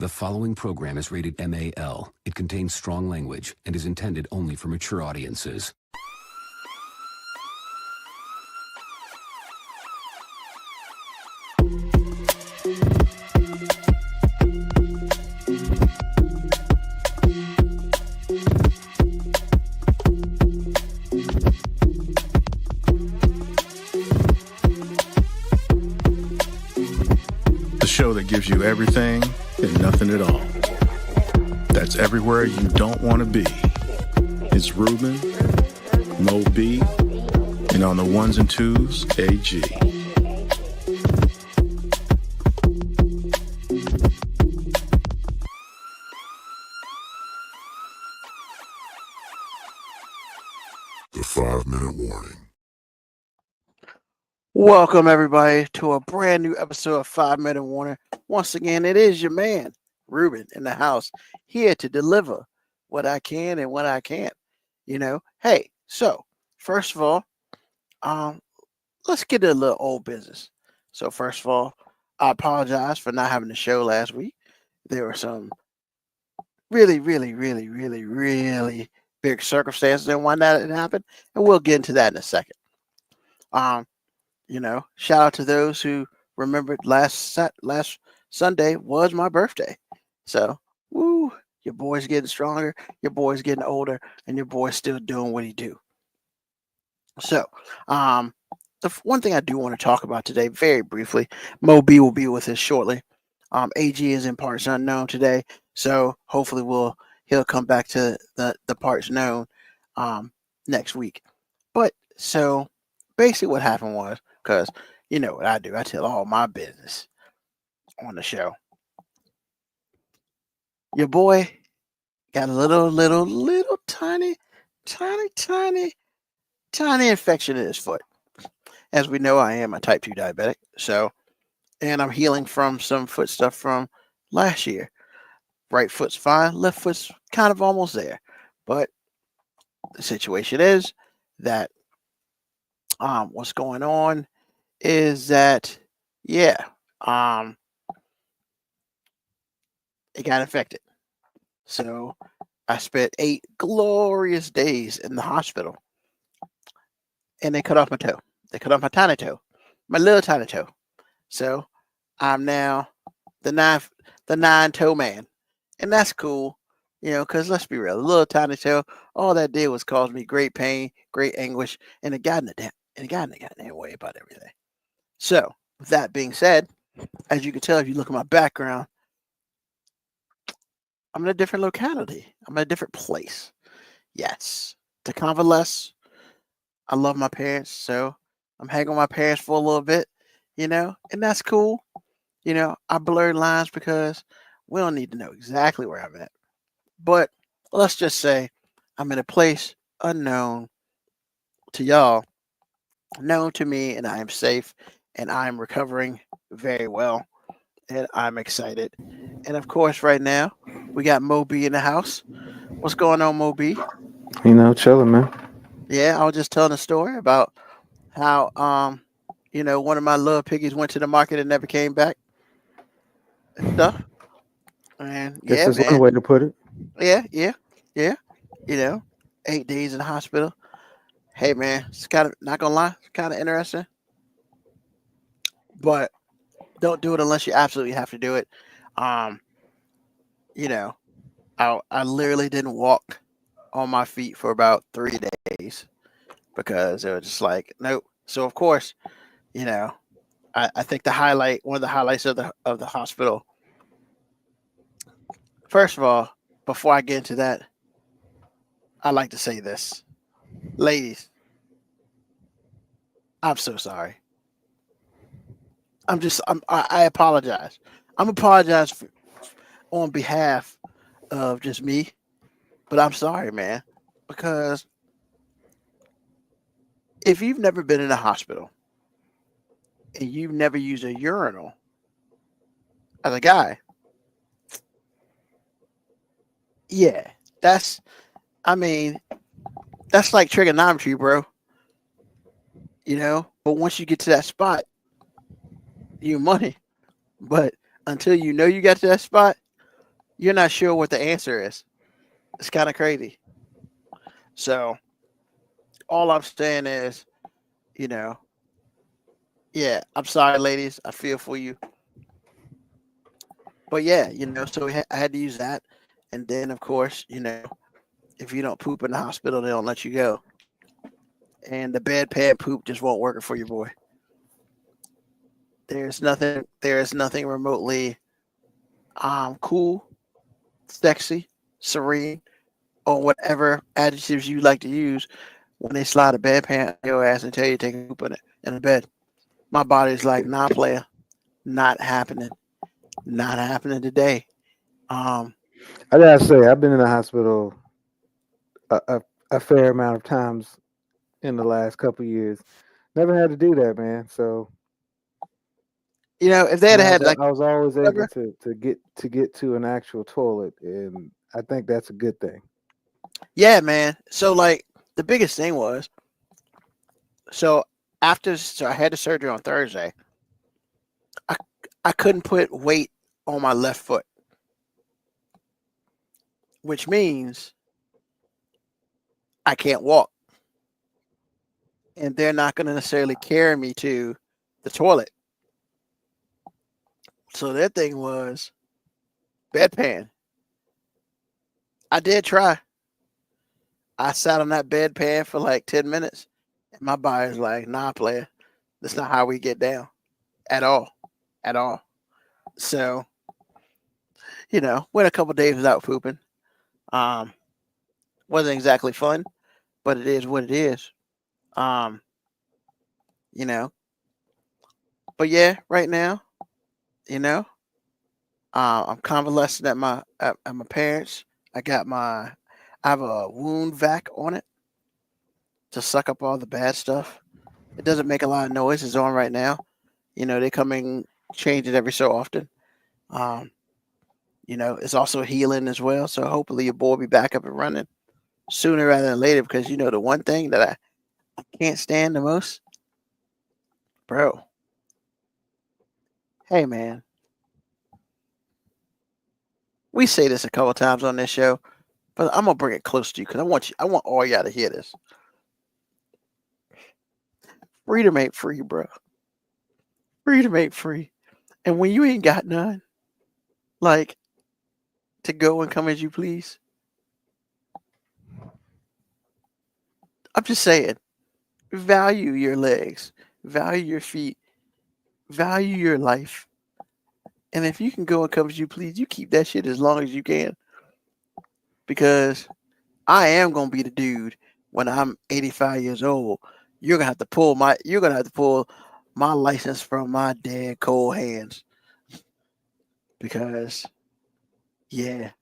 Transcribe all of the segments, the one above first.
The following program is rated MAL. It contains strong language and is intended only for mature audiences. The show that gives you everything and nothing at all. That's everywhere you don't want to be. It's Ruben, Mo B, and on the ones and twos, AG. The 5-minute warning. Welcome, everybody, to a brand new episode of 5-Minute Warning. Once again, it is your man, Ruben, in the house, here to deliver what I can and what I can't. Hey, so first of all, let's get to a little old business. So first of all, I apologize for not having the show last week. There were some really big circumstances and why that happened, and we'll get into that in a second. Shout out to those who remembered last Sunday was my birthday. So, woo, your boy's getting stronger, your boy's getting older, and your boy's still doing what he do. So, the one thing I do want to talk about today, very briefly, Mo B will be with us shortly. AG is in parts unknown today, so hopefully he'll come back to the parts known next week. But so basically what happened was, because you know what I do, I tell all my business on the show. Your boy got a little tiny infection in his foot. As we know, I am a type 2 diabetic, and I'm healing from some foot stuff from last year. Right foot's fine, left foot's kind of almost there. But the situation is that what's going on is that it got infected. So I spent 8 glorious days in the hospital, and they cut off my toe. They cut off my tiny toe, my little tiny toe. So I'm now the 9-toe man, and that's cool, because let's be real, a little tiny toe, all that did was cause me great pain, great anguish, and it got in the goddamn way about everything. So with that being said, as you can tell if you look at my background, I'm in a different locality. I'm in a different place. Yes, to convalesce. I love my parents, so I'm hanging with my parents for a little bit, and that's cool. I blurred lines because we don't need to know exactly where I'm at. But let's just say I'm in a place unknown to y'all, known to me, and I am safe, and I'm recovering very well, and I'm excited. And of course, right now, we got Mo B in the house. What's going on, Mo B? Chilling, man. Yeah, I was just telling a story about how one of my little piggies went to the market and never came back and stuff. And Guess yeah, that's one man. way to put it. Yeah. 8 days in the hospital. Hey man, it's kind of, not gonna lie, it's kind of interesting. But don't do it unless you absolutely have to do it. I literally didn't walk on my feet for about 3 days because it was just like, nope. So of course, I think one of the highlights of the hospital. First of all, before I get into that, I'd like to say this. Ladies, I'm so sorry. I apologize. I'm apologize on behalf of just me, but I'm sorry, man, because if you've never been in a hospital and you've never used a urinal as a guy, yeah, that's like trigonometry, bro. But once you get to that spot, you money. But until you got to that spot, you're not sure what the answer is. It's kind of crazy. So all I'm saying is, you know, yeah, I'm sorry, ladies. I feel for you. But yeah, so I had to use that. And then, of course, if you don't poop in the hospital, they don't let you go. And the bedpan poop just won't work for your boy. There is nothing remotely cool, sexy, serene, or whatever adjectives you like to use when they slide a bedpan on your ass and tell you to take a poop in the bed. My body's like, nah, player, not happening. Not happening today. I gotta say, I've been in the hospital a fair amount of times in the last couple of years. Never had to do that, man. So if they had like, I was always able whatever, to get to an actual toilet, and I think that's a good thing. yeah, man. So like the biggest thing was, so I had the surgery on Thursday. I couldn't put weight on my left foot, which means I can't walk. And they're not going to necessarily carry me to the toilet. So their thing was bedpan. I did try. I sat on that bedpan for like 10 minutes. And my body's like, nah, player. That's not how we get down. At all. At all. So, went a couple days without pooping. Wasn't exactly fun, but it is what it is. But yeah, right now, I'm convalescing at my parents. I have a wound vac on it to suck up all the bad stuff. It doesn't make a lot of noise. It's on right now. They come and change it every so often. It's also healing as well. So hopefully your boy will be back up and running sooner rather than later, because the one thing that I can't stand the most, bro. Hey man, we say this a couple times on this show, but I'm gonna bring it close to you because I want all y'all to hear this. Freedom ain't free, bro. Freedom ain't free. And when you ain't got none, like, to go and come as you please, I'm just saying, value your legs, value your feet, value your life. And if you can go and come as you please, you keep that shit as long as you can. Because I am gonna be the dude when I'm 85 years old. You're gonna have to pull my license from my dead cold hands. Because yeah,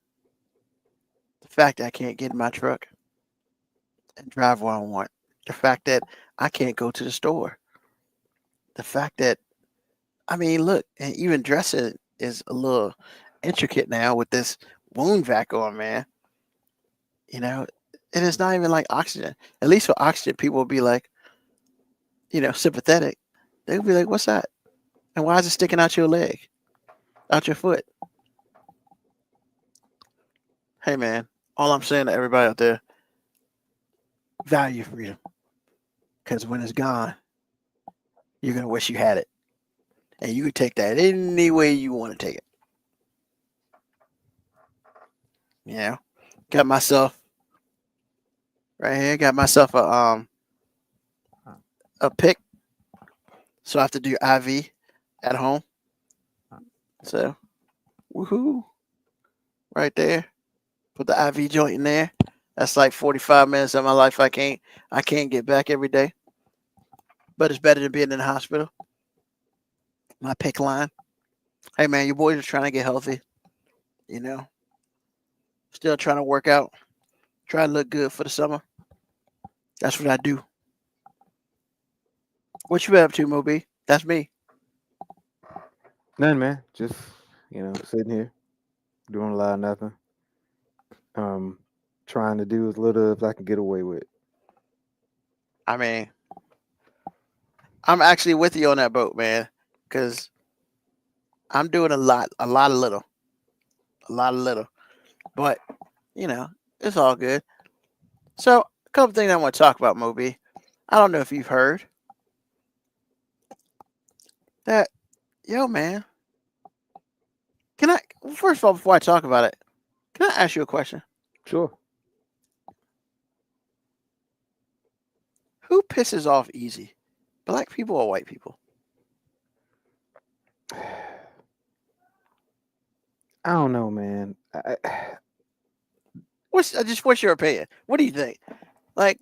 the fact that I can't get in my truck and drive where I want, the fact that I can't go to the store, the fact that, I mean, look, and even dressing is a little intricate now with this wound vac on, man. And it's not even like oxygen. At least for oxygen, people will be like, sympathetic. They'll be like, what's that? And why is it sticking out your leg, out your foot? Hey, man, all I'm saying to everybody out there, value freedom. Because when it's gone, you're going to wish you had it. And you can take that any way you want to take it. Got myself right here. Got myself a pick. So I have to do IV at home. So, woohoo. Right there. Put the IV joint in there. That's like 45 minutes of my life I can't get back every day. But it's better than being in the hospital. My pick line. Hey man, your boys are trying to get healthy. Still trying to work out. Try to look good for the summer. That's what I do. What you been up to, Moby? That's me. Nothing, man. Just sitting here, doing a lot of nothing. Trying to do as little as I can get away with. I mean, I'm actually with you on that boat, man, because I'm doing a lot of little. a lot of little. But it's all good. So a couple things I want to talk about, Moby. I don't know if you've heard that. Yo, man. Can I first of all, before I talk about it, can I ask you a question? Sure. Who pisses off easy? Black people or white people? I don't know, man. What's your opinion? What do you think? Like,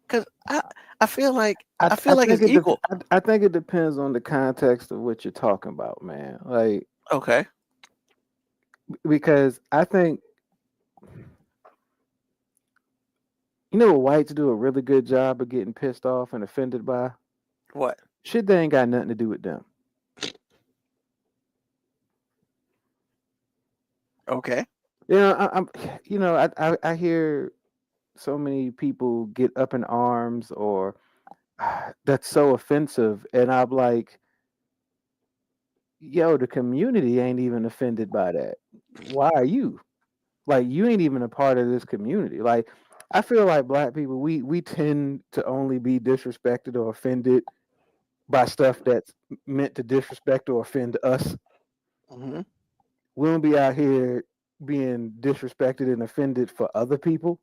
because I feel like I it's equal. I think it depends on the context of what you're talking about, man. Like, Okay. because I think what whites do a really good job of getting pissed off and offended by? What? Shit that ain't got nothing to do with them. Okay. I hear so many people get up in arms or that's so offensive, and I'm like, yo, the community ain't even offended by that. Why are you? Like, you ain't even a part of this community. Like, I feel like black people, we tend to only be disrespected or offended by stuff that's meant to disrespect or offend us. Mm-hmm. We don't be out here being disrespected and offended for other people.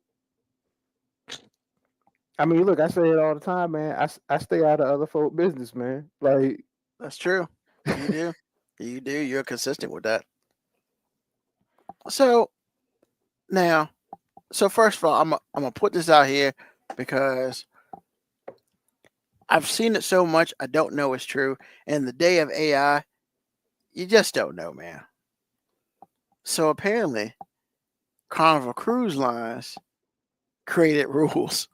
I mean, look, I say it all the time, man. I stay out of other folk business, man. Like, That's true. You do. You do. You're consistent with that. So now, first of all, I'm gonna put this out here because I've seen it so much. I don't know it's true. In the day of AI, you just don't know, man. So apparently, Carnival Cruise Lines created rules.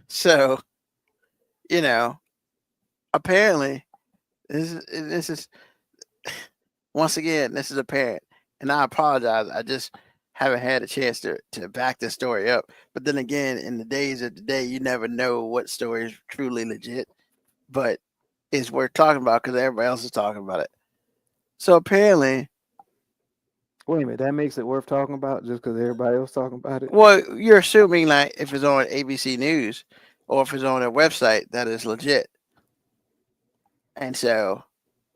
So, apparently, this is once again, this is apparent, and I apologize. I just haven't had a chance to back this story up. But then again, in the days of today, you never know what story is truly legit, but it's worth talking about because everybody else is talking about it. So apparently, wait a minute, that makes it worth talking about just because everybody else talking about it? well, you're assuming like if it's on ABC News or if it's on their website that is legit. And so,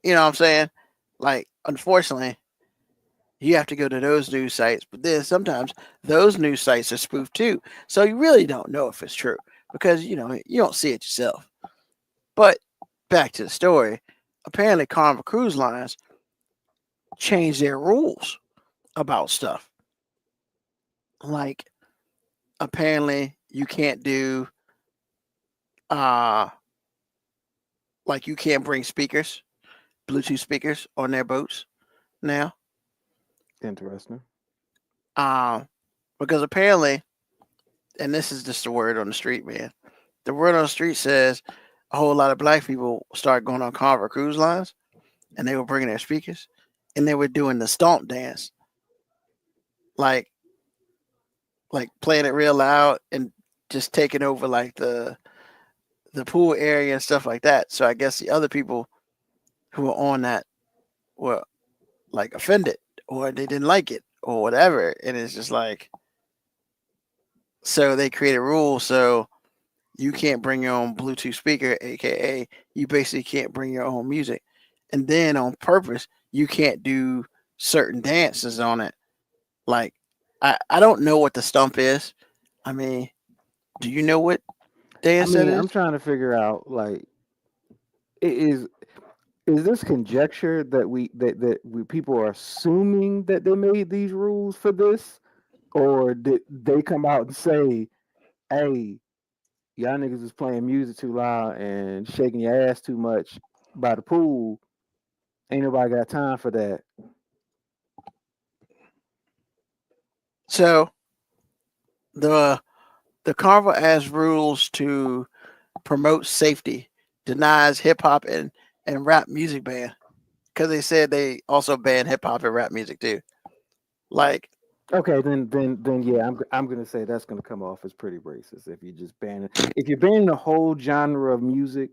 you know what I'm saying? Like, unfortunately, you have to go to those news sites, but then sometimes those news sites are spoofed too. So you really don't know if it's true because, you don't see it yourself. But back to the story, apparently Carnival Cruise Lines changed their rules about stuff. Like, apparently you can't do, like you can't bring speakers, Bluetooth speakers on their boats now. Interesting. Because apparently, and this is just the word on the street, man. The word on the street says a whole lot of black people started going on Carnival Cruise Lines, and they were bringing their speakers, and they were doing the stomp dance, like playing it real loud and just taking over like the pool area and stuff like that. So I guess the other people who were on that were like offended or they didn't like it or whatever. And it's just like, so they created rules. So you can't bring your own Bluetooth speaker, AKA you basically can't bring your own music. And then on purpose, you can't do certain dances on it. Like, I don't know what the stump is. I mean, do you know what dance that is? I'm trying to figure out, like, is this conjecture that we people are assuming that they made these rules for this, or did they come out and say, "Hey, y'all niggas is playing music too loud and shaking your ass too much by the pool. Ain't nobody got time for that." So the Carnival has rules to promote safety, denies hip hop and rap music ban because they said they also ban hip hop and rap music too. Like, okay, then yeah, I'm gonna say that's gonna come off as pretty racist if you just if you're banning the whole genre of music.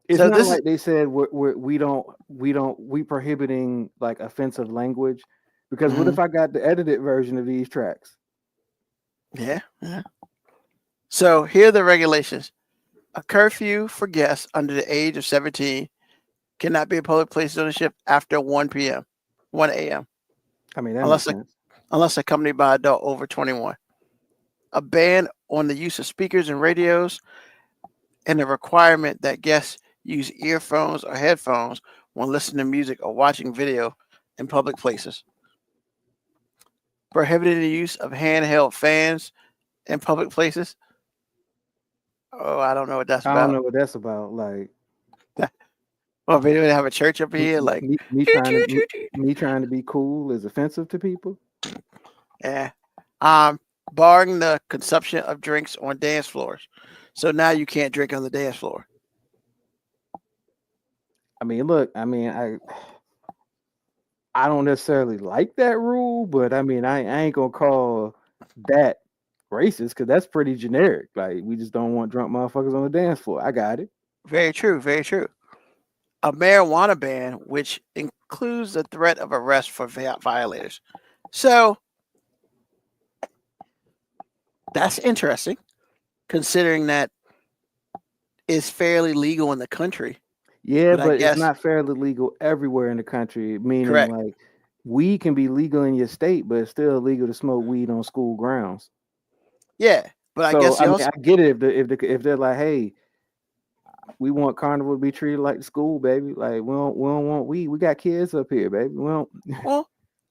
It's So not this is like they said we prohibiting like offensive language, because what Mhm. if I got the edited version of these tracks? Yeah, yeah. So here are the regulations. A curfew for guests under the age of 17 cannot be in public places on the ship after 1 p.m., 1 a.m., I mean, that makes unless sense. unless accompanied by adult over 21. A ban on the use of speakers and radios, and a requirement that guests use earphones or headphones when listening to music or watching video in public places. Prohibiting the use of handheld fans in public places. Oh, I don't know what that's I don't about. know what that's about. Like Well, maybe they have a church up me, here, like, me, me "Choo, trying to choo, me, choo, choo." me trying to be cool is offensive to people. Yeah. Um, Barring the consumption of drinks on dance floors. So now you can't drink on the dance floor. I mean, look, I don't necessarily like that rule, but I mean, I ain't gonna call that racist because that's pretty generic. Like, we just don't want drunk motherfuckers on the dance floor. I got it. Very true. Very true. A marijuana ban, which includes the threat of arrest for violators. So that's interesting, considering that it's fairly legal in the country. Yeah, But I but it's guess not fairly legal everywhere in the country. Meaning, correct. like, weed can be legal in your state, but it's still illegal to smoke weed on school grounds. Yeah, but I So, guess I you mean, also I get it if they're like, hey, we want carnival to be treated like the school, baby. Like, we don't want weed. We got kids up here, baby. We don't. well,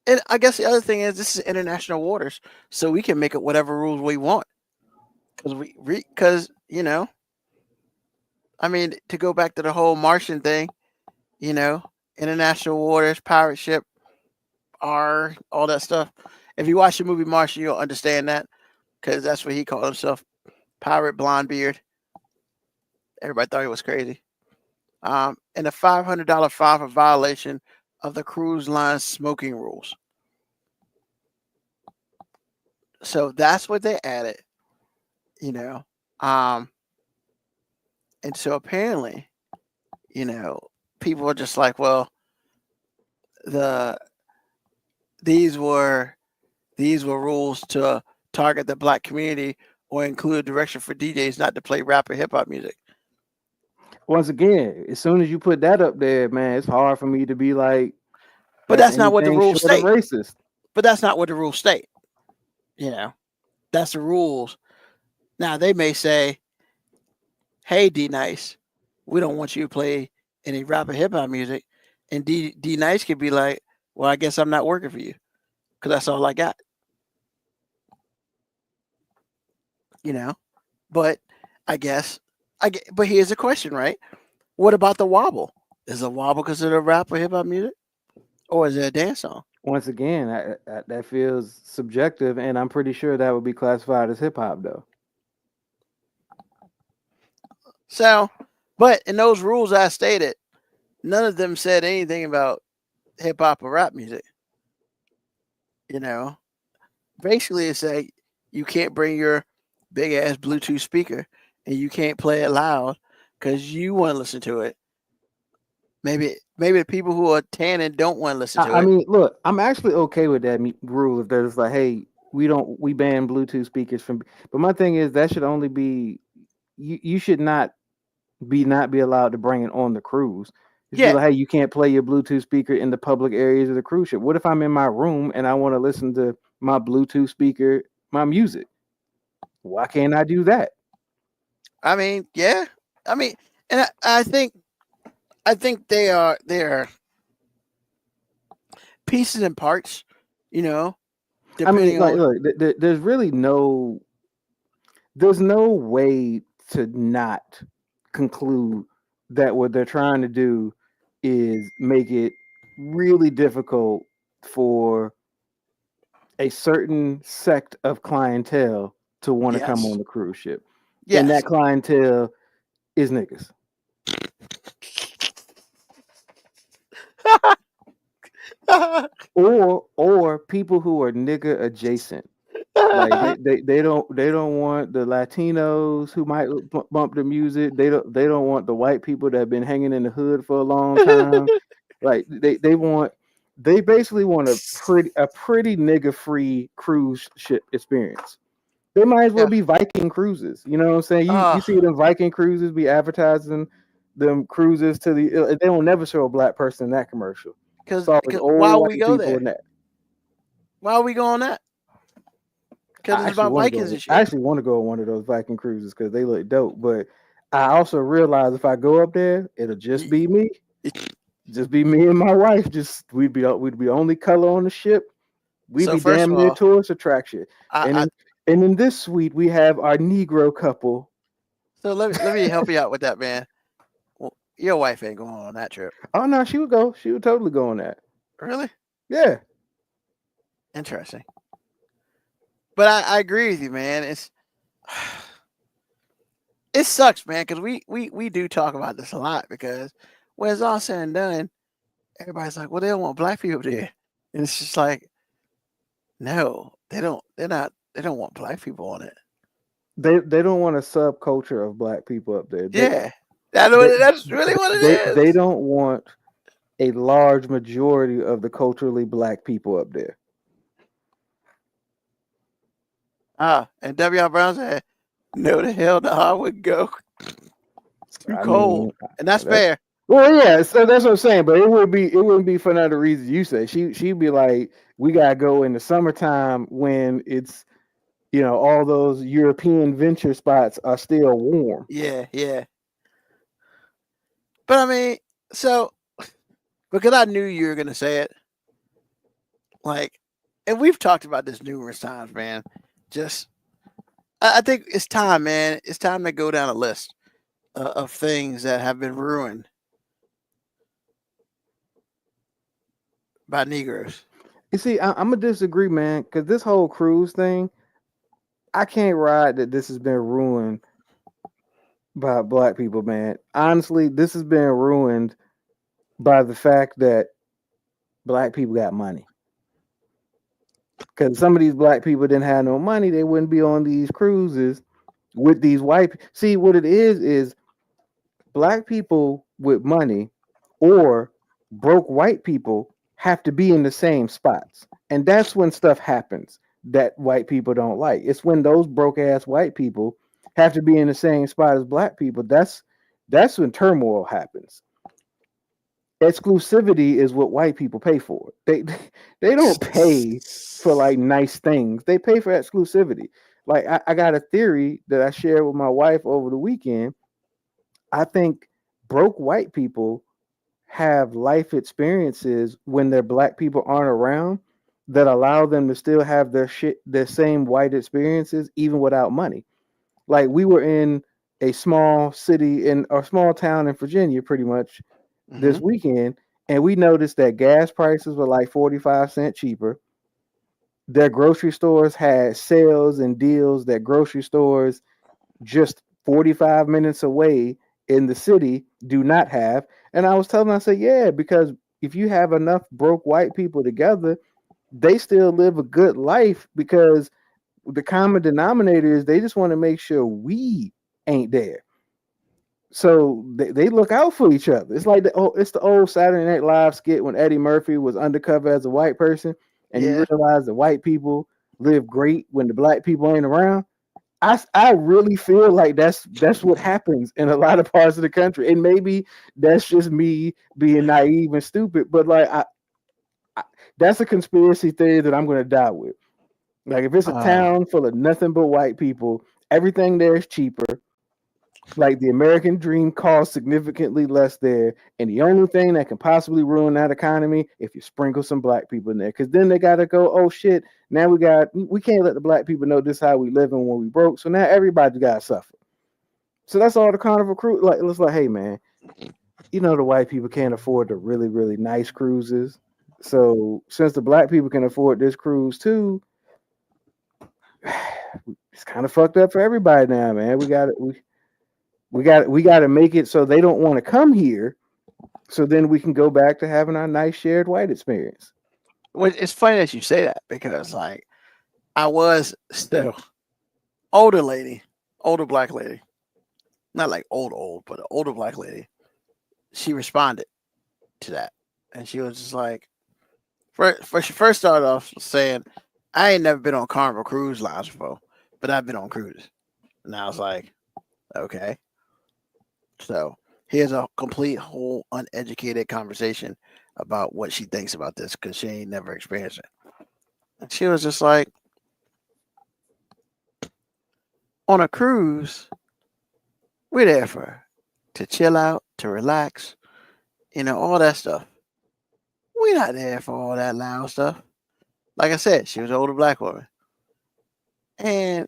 and I guess the other thing is this is international waters, so we can make it whatever rules we want because I mean, to go back to the whole Martian thing, you know, international waters, pirate ship, R, all that stuff. If you watch the movie Martian, you'll understand that because that's what he called himself, Pirate Blondebeard. Everybody thought he was crazy. And a $500 fine for violation of the cruise line smoking rules. So that's what they added, you know. Um, and so apparently, you know, people are just like, well, the these were rules to target the black community or include direction for DJs not to play rap or hip hop music. Once again, as soon as you put that up there, man, it's hard for me to be like, But that's that's not what the anything rules short of state. racist. But that's not what the rules state. You know, that's the rules. Now they may say, "Hey, D Nice, we don't want you to play any rap or hip hop music," and D Nice could be like, "Well, I guess I'm not working for you because that's all I got." You know, but I guess But here's the question, right? What about the wobble? Is a wobble considered rap or hip hop music, or is it a dance song? Once again, that feels subjective, and I'm pretty sure that would be classified as hip hop, though. So, but in those rules I stated, none of them said anything about hip hop or rap music. You know, basically it said you can't bring your big ass Bluetooth speaker and you can't play it loud because you want to listen to it. Maybe the people who are tanning don't want to listen to I it. mean, look, I'm actually okay with that rule if there's like, hey, we ban Bluetooth speakers from. But my thing is that should only be you should not be allowed to bring it on the cruise. It should be Yeah, like, hey, you can't play your Bluetooth speaker in the public areas of the cruise ship. What if I'm in my room and I want to listen to my Bluetooth speaker, my music? Why can't I do that? I mean, yeah, I mean, and I think they are pieces and parts. You know, I mean, depending like, on look, there's really there's no way to not conclude that what they're trying to do is make it really difficult for a certain sect of clientele to want to come yes, on the cruise ship. And yes. that clientele is niggas. Or people who are nigga adjacent. Like they don't want the Latinos who might bump the music. They don't want the white people that have been hanging in the hood for a long time. Like they basically want a pretty nigga free cruise ship experience. They might as well Yeah. be Viking cruises. You know what I'm saying? You see them Viking cruises be advertising them cruises to the. They will never show a black person in that commercial. Because It's always old why would white we go people there? in that. Why are we going that? Because it's about Vikings and shit. I actually want to go on one of those Viking cruises because they look dope. But I also realize if I go up there, it'll just be me. Just be me and my wife. Just we'd be the only color on the ship. We'd So be first damn of near all, tourist attraction. I, And in this suite, we have our Negro couple. so let me help you out with that, man. Well, your wife ain't going on that trip. Oh no, she would go. She would totally go on that. Really? Yeah. Interesting. But I agree with you, man. It sucks, man, because we do talk about this a lot because when it's all said and done, everybody's like, well, they don't want black people there. And it's just like, no, they don't. They don't want black people on it. They don't want a subculture of black people up there. Yeah. That's really what it is. They don't want a large majority of the culturally black people up there. And W.R. Brown said, no, the hell no, I wouldn't go. It's too cold. And that's fair. Well, yeah, so that's what I'm saying, but it wouldn't be for another reason you say. She'd be like, we gotta go in the summertime when it's all those European venture spots are still warm. Yeah. But I mean, so because I knew you were gonna say it, like, and we've talked about this numerous times, man. Just, I think it's time, man. It's time to go down a list of things that have been ruined by Negroes. You see, I'm gonna disagree, man, because this whole cruise thing, I can't ride that this has been ruined by black people, man. Honestly, this has been ruined by the fact that black people got money. Because some of these black people didn't have no money, they wouldn't be on these cruises with these white. See, what it is black people with money or broke white people have to be in the same spots, and that's when stuff happens that white people don't like. It's when those broke ass white people have to be in the same spot as black people. That's when turmoil happens. Exclusivity is what white people pay for. They don't pay for like nice things. They pay for exclusivity. Like I got a theory that I shared with my wife over the weekend. I think broke white people have life experiences when their black people aren't around that allow them to still have their same white experiences even without money. Like we were in a small city in a small town in Virginia pretty much this weekend, and we noticed that gas prices were like 45 cents cheaper. Their grocery stores had sales and deals that grocery stores just 45 minutes away in the city do not have. And I was telling them, I said, yeah, because if you have enough broke white people together, they still live a good life because the common denominator is they just want to make sure we ain't there. So they look out for each other. It's like it's the old Saturday Night Live skit when Eddie Murphy was undercover as a white person, and you realize the white people live great when the black people ain't around. I really feel like that's what happens in a lot of parts of the country, and maybe that's just me being naive and stupid. But like, I that's a conspiracy theory that I'm going to die with. Like, if it's a town full of nothing but white people, everything there is cheaper. Like the American dream costs significantly less there, and the only thing that can possibly ruin that economy if you sprinkle some black people in there, because then they gotta go, oh shit, now we can't let the black people know this is how we living when we broke, so now everybody gotta suffer. So that's all the Carnival cruise. Like, it's like, hey man, the white people can't afford the really, really nice cruises. So since the black people can afford this cruise too, it's kind of fucked up for everybody now, man. We got to make it so they don't want to come here, so then we can go back to having our nice shared white experience. Well, it's funny that you say that because, like, I was still older lady, older black lady, not like old, but an older black lady. She responded to that, and she was just like, she first started off saying, "I ain't never been on Carnival Cruise Lines before, but I've been on cruises." And I was like, "Okay." So here's a complete, whole, uneducated conversation about what she thinks about this because she ain't never experienced it. And she was just like, on a cruise, we're there to chill out, to relax, all that stuff. We're not there for all that loud stuff. Like I said, she was an older black woman. And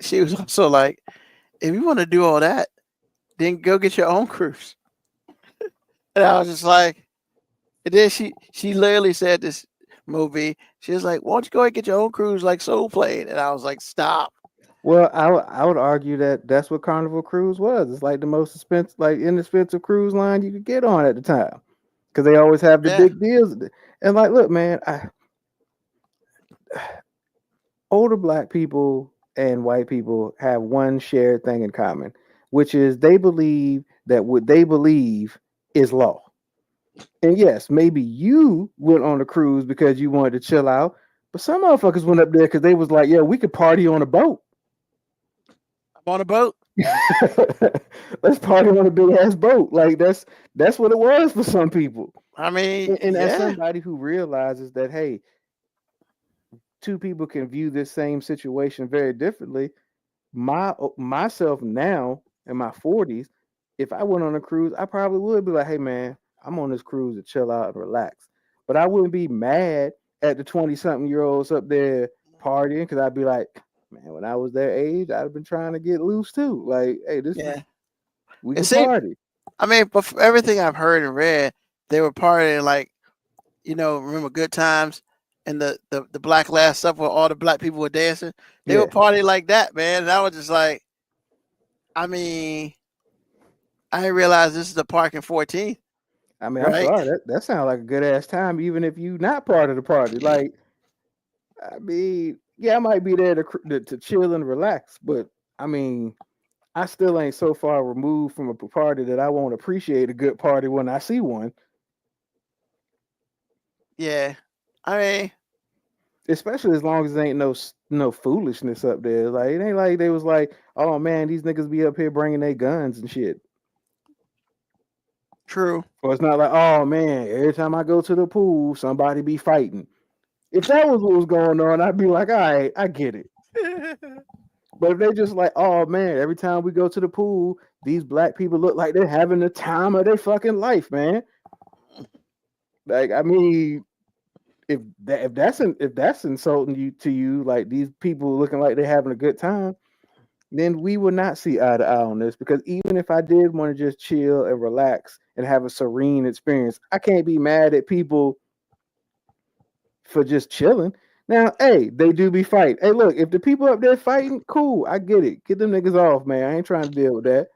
she was also like, if you want to do all that, then go get your own cruise. And I was just like, and then she literally said this movie. She was like, why don't you go ahead and get your own cruise like Soul Plane? And I was like, stop. Well, I would argue that that's what Carnival Cruise was. It's like the most expensive, like inexpensive cruise line you could get on at the time, because they always have the big deals. And like, look, man, older black people and white people have one shared thing in common, which is they believe that what they believe is law. And yes, maybe you went on a cruise because you wanted to chill out, but some motherfuckers went up there because they was like, yeah, we could party on a boat. I'm on a boat. Let's party on a big ass boat. Like that's what it was for some people. I mean, and as somebody who realizes that, hey, two people can view this same situation very differently. Myself now in my 40s, if I went on a cruise, I probably would be like, hey man, I'm on this cruise to chill out and relax. But I wouldn't be mad at the 20-something-year-olds up there partying, because I'd be like, man, when I was their age, I'd have been trying to get loose too. Like, hey, we can party. I mean, but for everything I've heard and read, they were partying like, remember Good Times and the Black Last Supper where all the black people were dancing? They were partying like that, man. And I was just like, I mean, I didn't realize this is the park in 14. I mean, I'm sorry, that sounds like a good ass time, even if you not part of the party. Like, I mean, yeah, I might be there to chill and relax, but I mean, I still ain't so far removed from a party that I won't appreciate a good party when I see one. Yeah, I mean, especially as long as there ain't no foolishness up there. Like, it ain't like they was like, oh man, these niggas be up here bringing their guns and shit. True. Or it's not like, oh man, every time I go to the pool, somebody be fighting. If that was what was going on, I'd be like, all right, I get it. But if they just like, oh man, every time we go to the pool, these black people look like they're having the time of their fucking life, man. Like, I mean, if that's insulting to you, like these people looking like they're having a good time, then we will not see eye to eye on this. Because even if I did want to just chill and relax and have a serene experience, I can't be mad at people for just chilling. Now, hey, they do be fighting. Hey, look, if the people up there fighting, cool, I get it. Get them niggas off, man. I ain't trying to deal with that.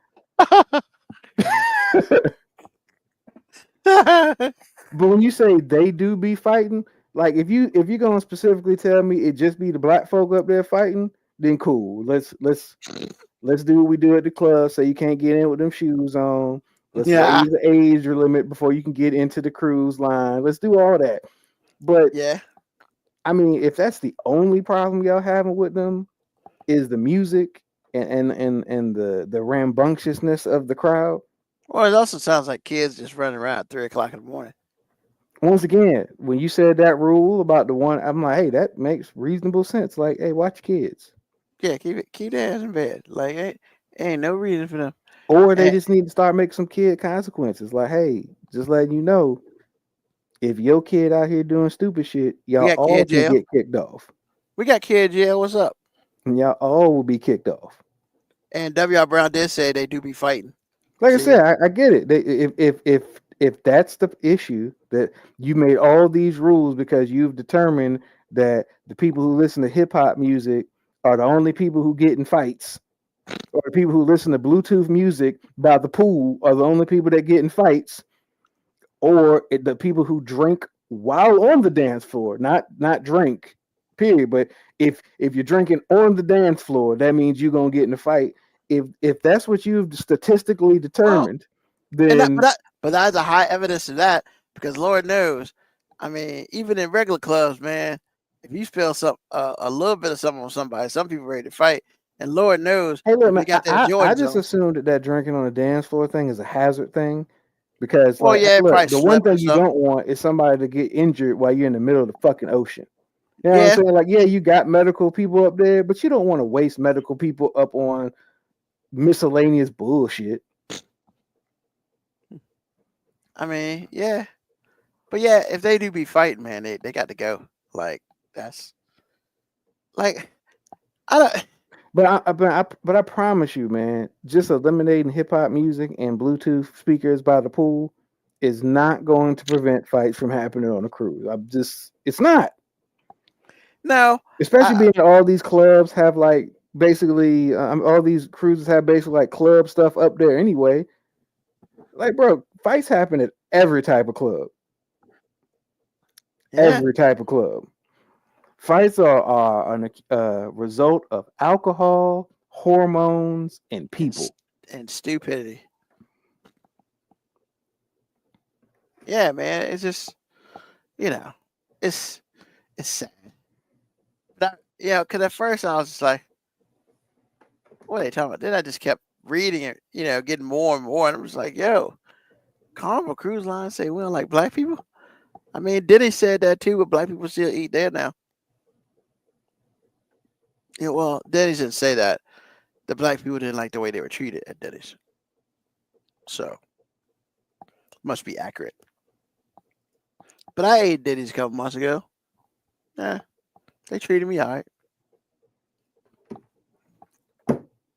But when you say they do be fighting, like if you're gonna specifically tell me it just be the black folk up there fighting, then cool. Let's do what we do at the club. So you can't get in with them shoes on. Let's raise the age limit before you can get into the cruise line. Let's do all that. But yeah, I mean, if that's the only problem y'all having with them is the music and the rambunctiousness of the crowd. Well, it also sounds like kids just running around at 3:00 in the morning. Once again, when you said that rule about the one, I'm like, hey, that makes reasonable sense. Like, hey, watch kids. Yeah, keep their ass in bed. Like, ain't no reason for them. Or they just need to start making some kid consequences. Like, hey, just letting you know, if your kid out here doing stupid shit, y'all all can get kicked off. We got kid jail. What's up? And y'all all will be kicked off. And W.R. Brown did say they do be fighting. Like I said, I get it. If that's the issue, that you made all these rules because you've determined that the people who listen to hip hop music are the only people who get in fights, or the people who listen to Bluetooth music by the pool are the only people that get in fights, or the people who drink while on the dance floor, not drink, period. But if you're drinking on the dance floor, that means you're gonna get in a fight. If that's what you've statistically determined, then but that's a high evidence of that, because Lord knows, I mean, even in regular clubs, man, if you spill a little bit of something on somebody, some people ready to fight, and Lord knows, hey, look, if man, they got their I Jordans just on. assumed that drinking on the dance floor thing is a hazard thing. Because, Well, like, yeah, probably look, the one slip or thing you something. don't want is somebody to get injured while you're in the middle of the fucking ocean. You know what Yeah. I'm saying? Like, yeah, you got medical people up there, but you don't want to waste medical people up on miscellaneous bullshit. I mean, yeah. But yeah, if they do be fighting, man, they got to go. Like, that's like, I don't. But I promise you, man, just eliminating hip hop music and Bluetooth speakers by the pool is not going to prevent fights from happening on a cruise. It's not. No, Especially being that all these clubs have like basically, all these cruises have basically like club stuff up there anyway. Like, bro, fights happen at every type of club. yeah, Every type of club. Fights are a result of alcohol, hormones, and people. and stupidity. Yeah, man, it's just, it's sad. But because at first I was just like, what are they talking about? Then I just kept reading it, getting more and more, and I'm just like, yo, Carnival Cruise Line say we don't like black people. I mean, Denny said that too, but black people still eat there now. Yeah, well, Denny's didn't say that. The black people didn't like the way they were treated at Denny's. So, must be accurate. But I ate Denny's a couple months ago. Yeah, they treated me all right.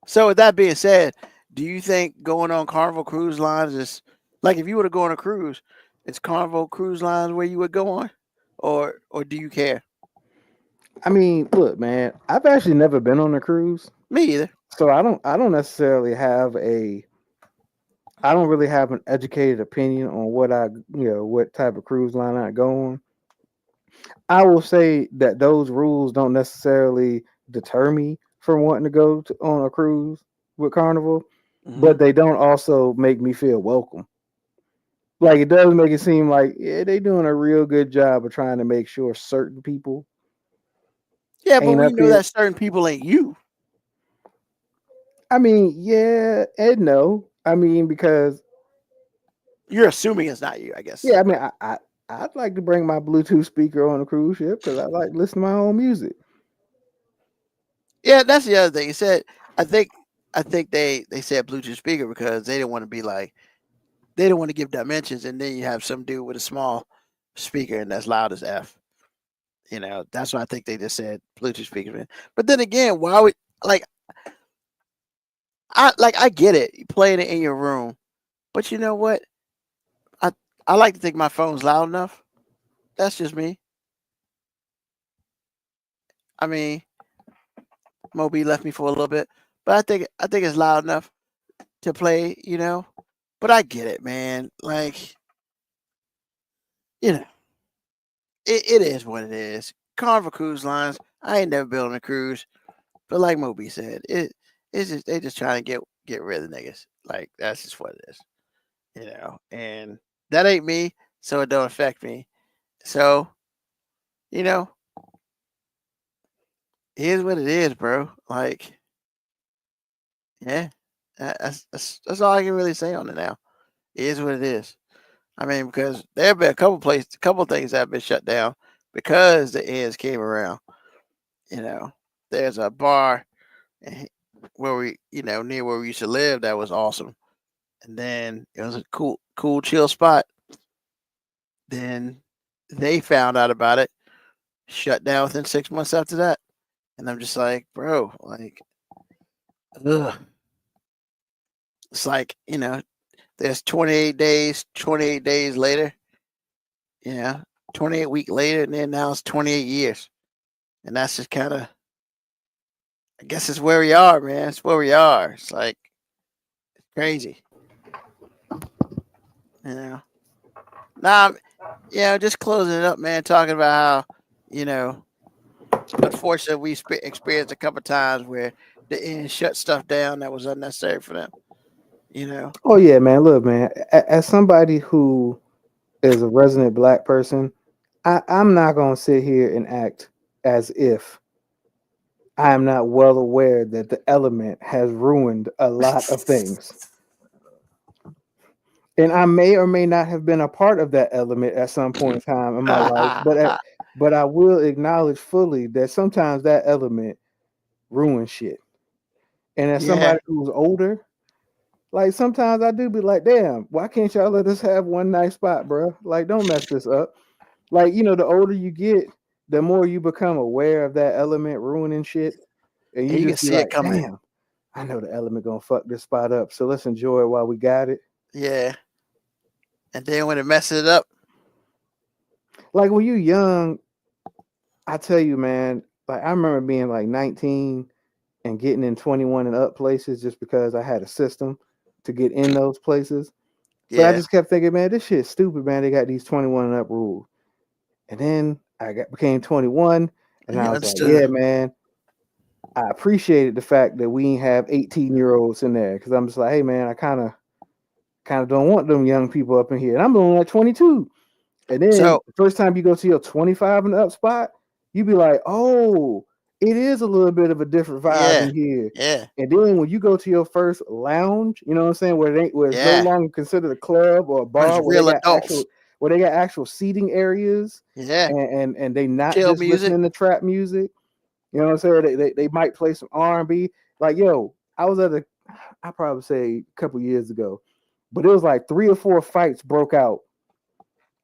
So, with that being said, do you think going on Carnival Cruise Lines is like, if you were to go on a cruise, is Carnival Cruise Lines where you would go on, or do you care? I mean, look, man, I've actually never been on a cruise, Me either. so I don't necessarily have I don't really have an educated opinion on what type of cruise line I go on. I will say that those rules don't necessarily deter me from wanting to go on a cruise with Carnival, but they don't also make me feel welcome. Like, it does make it seem like, yeah, they doing a real good job of trying to make sure certain people. Yeah, but ain't we up know here. that certain people ain't you. I mean, yeah and no. I mean, because You're assuming it's not you, I guess. yeah, I mean, I'd like to bring my Bluetooth speaker on a cruise ship because I like to listen to my own music. Yeah, that's the other thing. He said, I think they said Bluetooth speaker because they didn't want to be like, they don't want to give dimensions, and then you have some dude with a small speaker and that's loud as F. That's why I think they just said Bluetooth speaker. Man. But then again, why would I get it, you playing it in your room, but you know what? I like to think my phone's loud enough. That's just me. I mean, Moby left me for a little bit, but I think it's loud enough to play. But I get it, man. Like, it is what it is. Carnival Cruise Lines. I ain't never been on a cruise, but like Moby said, it's just they just trying to get rid of the niggas. Like, that's just what it is. And that ain't me, so it don't affect me. So, here's what it is, bro. Like, yeah, that's all I can really say on it now. It is what it is. I mean, because there have been a couple things that have been shut down because the ends came around. There's a bar where we, near where we used to live that was awesome, and then it was a cool, chill spot. Then they found out about it, shut down within 6 months after that, and I'm just like, bro, like, ugh. It's like, there's 28 days later, 28 week later, and then now it's 28 years. And that's just kind of, I guess it's where we are, man. It's where we are. It's like, it's crazy. Nah, just closing it up, man, talking about how, unfortunately, we experienced a couple times where the end shut stuff down that was unnecessary for them. You know. Oh yeah, man. Look, man. As somebody who is a resident black person, I'm not gonna sit here and act as if I am not well aware that the element has ruined a lot of things. And I may or may not have been a part of that element at some point in time in my life, but I will acknowledge fully that sometimes that element ruins shit. And as Yeah. somebody who's older, like sometimes I do be like, damn, why can't y'all let us have one nice spot, bro? Like, don't mess this up. Like, you know, the older you get, the more you become aware of that element ruining shit. And And you can just be see it like, coming. damn, I know the element gonna fuck this spot up. So let's enjoy it while we got it. Yeah. And then when it messes it up, Like when you young, I tell you, man, like I remember being like 19 and getting in 21 and up places just because I had a system to get in those places. But I yeah. just kept thinking, man, this shit's stupid, man. They got these 21 and up rules. And then became 21, and You I was like, understood. yeah, man, I appreciated the fact that we ain't have 18-year-olds in there because I'm just like, hey, man, I kind of don't want them young people up in here. And I'm only like 22. And then So the first time you go to your 25 and up spot, you be like, oh, it is a little bit of a different vibe yeah, in here. yeah, And then when you go to your first lounge, you know what I'm saying, where it's no yeah. longer considered a club or a When it's bar, real adults. where they got actual seating areas, Yeah. and they not Chill just music. listening to trap music. You know what I'm saying? They might play some R&B. Like, yo, I was at I probably say a couple years ago, but it was like 3 or 4 fights broke out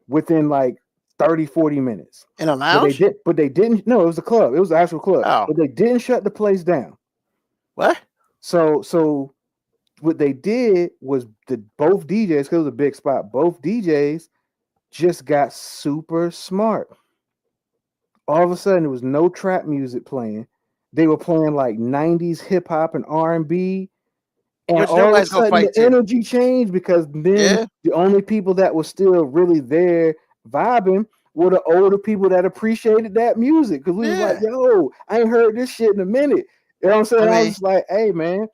within like 30, 40 minutes. In a But lounge? they didn't. No, it was a club. It was an actual club. Oh. But they didn't shut the place down. What? So what they did was both DJs, because it was a big spot, both DJs just got super smart. All of a sudden, there was no trap music playing. They were playing like 90s hip hop and R&B. And Which all of a nobody's gonna sudden, fight the to. energy changed because then Yeah. the only people that were still really there vibing were the older people that appreciated that music. Because we was like, Yeah. yo, I ain't heard this shit in a minute. You know what I'm saying? I I was mean, just like, hey, man,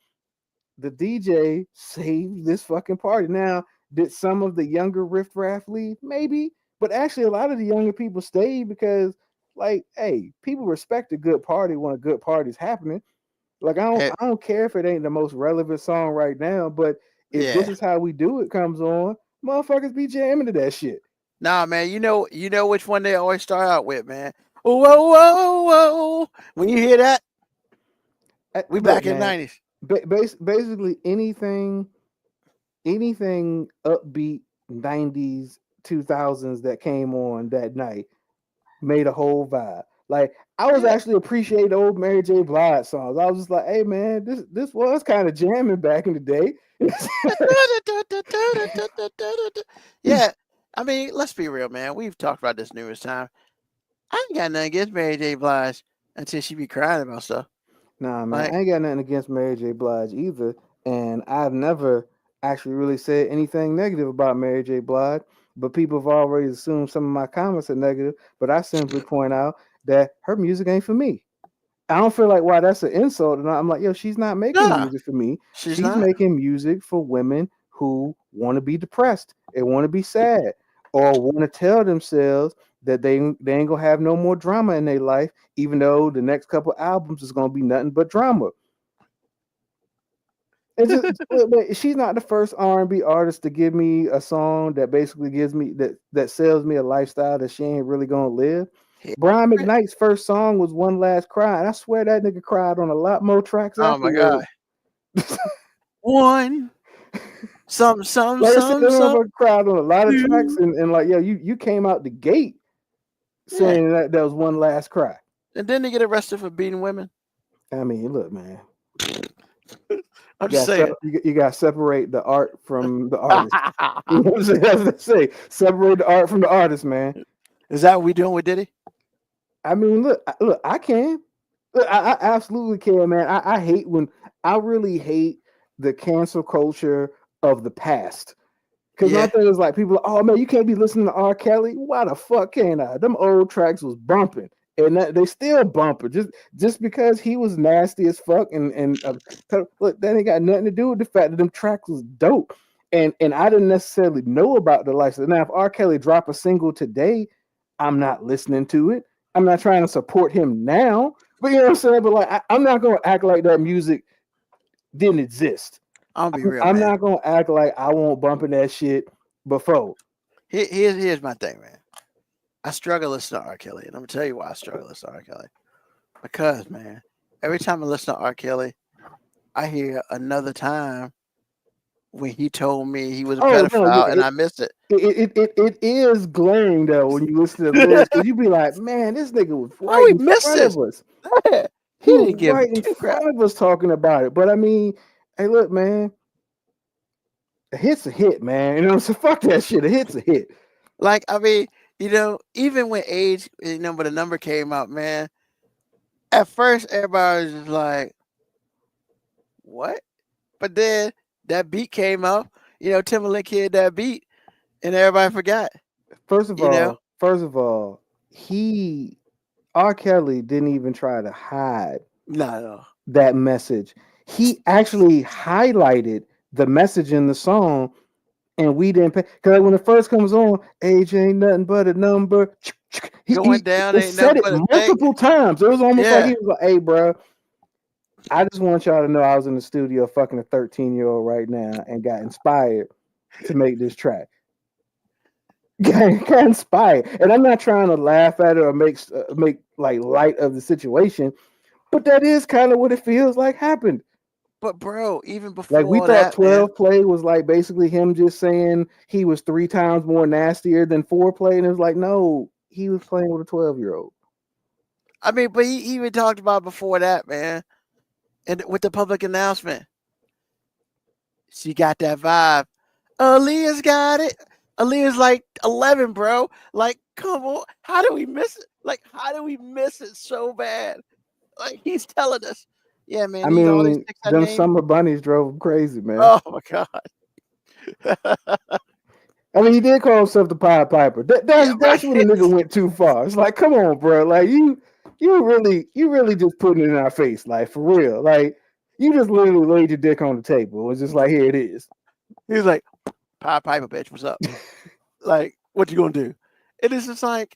the DJ saved this fucking party. Now, did some of the younger riffraff leave? Maybe. But actually, a lot of the younger people stayed because, like, hey, people respect a good party when a good party's happening. Like hey, I don't care if it ain't the most relevant song right now, but if this yeah. is how we do it comes on, motherfuckers be jamming to that shit. Nah, man, you know which one they always start out with, man. Whoa, whoa, whoa. When you hear that, we Look, back in man, 90s. basically anything upbeat 90s 2000s that came on that night made a whole vibe. Like I was Yeah. actually appreciating old Mary J. Blige songs. I was just like, hey man, this was kind of jamming back in the day. Yeah. I mean, let's be real, man. We've talked about this numerous times. I ain't got nothing against Mary J. Blige until she be crying about stuff. Nah, man, Like, I ain't got nothing against Mary J. Blige either, and I've never actually really said anything negative about Mary J. Blige. But people have already assumed some of my comments are negative. But I simply point out that her music ain't for me. I don't feel like why that's an insult. And I'm like, yo, she's not making nah, music for me. she's She's not. making music for women who want to be depressed and want to be sad or want to tell themselves that they ain't gonna have no more drama in their life, even though the next couple albums is gonna be nothing but drama. It's just, but she's not the first R&B artist to give me a song that basically gives me that sells me a lifestyle that she ain't really gonna live. Brian McKnight's first song was One Last Cry, and I swear that nigga cried on a lot more tracks Oh my afterwards. God. One. Some. Like I said, that motherfucker cried on a lot of tracks, and like, yo, you came out the gate saying that was One Last Cry. And then they get arrested for beating women. I mean, look, man. I'm just saying. You got to separate the art from the artist. You know what I'm saying? That's what I say. Separate the art from the artist, man. Is that what we doing with Diddy? I mean, look, I can. Look, I absolutely can, man. I really hate the cancel culture of the past. Because my thing is like, people are, oh man, you can't be listening to R. Kelly. Why the fuck can't I? Them old tracks was bumping. and they still bump it just because he was nasty as fuck. Look, that ain't got nothing to do with the fact that them tracks was dope. And I didn't necessarily know about the license. Now, if R. Kelly drop a single today, I'm not listening to it. I'm not trying to support him now, but you know what I'm saying. But like, I'm not gonna act like that music didn't exist. I'll be real. I'm man. not gonna act like I won't bumping that shit before. Here's my thing, man. I struggle listening to R. Kelly, and I'm gonna tell you why I struggle listening to R. Kelly. Because, man, every time I listen to R. Kelly, I hear another time when he told me he was a pedophile, and I missed it. It is glaring though when you listen to the lyrics, because you be like, man, this nigga was right in front of us. He didn't give right in front of us talking about it. But I mean, hey, look, man, a hit's a hit, man. You know, so fuck that shit. A hit's a hit. Like, I mean, you know, even when age, you know, when the number came out, man, at first everybody was just like, what? But then that beat came up, you know, Timberlake hit that beat, and everybody forgot. First of all, R. Kelly didn't even try to hide that message. He actually highlighted the message in the song, and we didn't pay. Because when it first comes on, age ain't nothing but a number. He said it multiple times. It was almost like he was like, hey, bro, I just want y'all to know I was in the studio fucking a 13-year-old right now and got inspired to make this track. Got inspired. And I'm not trying to laugh at it or make like light of the situation, but that is kind of what it feels like happened. But bro, even before like we thought 12 play was like basically him just saying he was 3 times more nastier than 4 play, and it was like, no, he was playing with a 12-year-old. I mean, but he even talked about before that, man. And with the public announcement, she got that vibe. Aaliyah's got it. Aaliyah's like 11, bro. Like, come on. How do we miss it? Like, how do we miss it so bad? Like, he's telling us. Yeah, man. I mean, them Summer Bunnies drove him crazy, man. Oh, my God. I mean, he did call himself the Pied Piper. That's when the nigga went too far. It's like, come on, bro. Like, you really just putting it in our face, like, for real. Like, you just literally laid your dick on the table. It's just like, here it is. He was like, Pied Piper, bitch, what's up? Like, what you gonna do? And it's just like,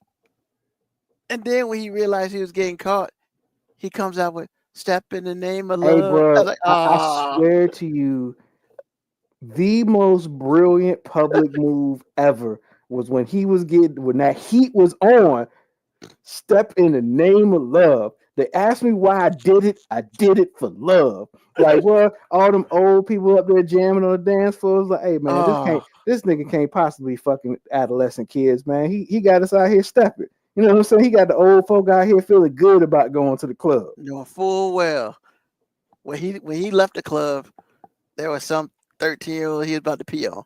and then when he realized he was getting caught, he comes out with "Step in the Name of Love." Hey, bro, I was like, I swear to you, the most brilliant public move ever was when that heat was on. Step in the name of love. They asked me why I did it. I did it for love. Like, well, all them old people up there jamming on the dance floor was like, hey man, this nigga can't possibly fucking adolescent kids, man. He got us out here stepping. You know what I'm saying? He got the old folk out here feeling good about going to the club. Knowing full well when he left the club, there was some 13-year-old he was about to pee on.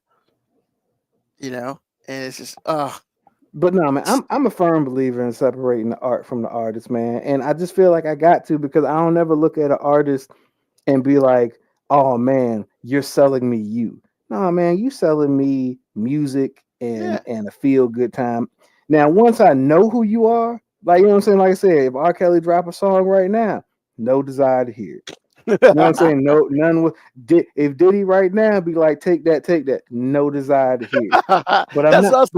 You know, and it's just But no, man, I'm a firm believer in separating the art from the artist, man. And I just feel like I got to, because I don't ever look at an artist and be like, oh man, you're selling me you. No, man, you selling me music and a feel good time. Now, once I know who you are, like, you know what I'm saying? Like I said, if R. Kelly drop a song right now, no desire to hear it. You know what I'm saying? No, none would. If Diddy right now be like, take that, no desire to hear it. But I'm not.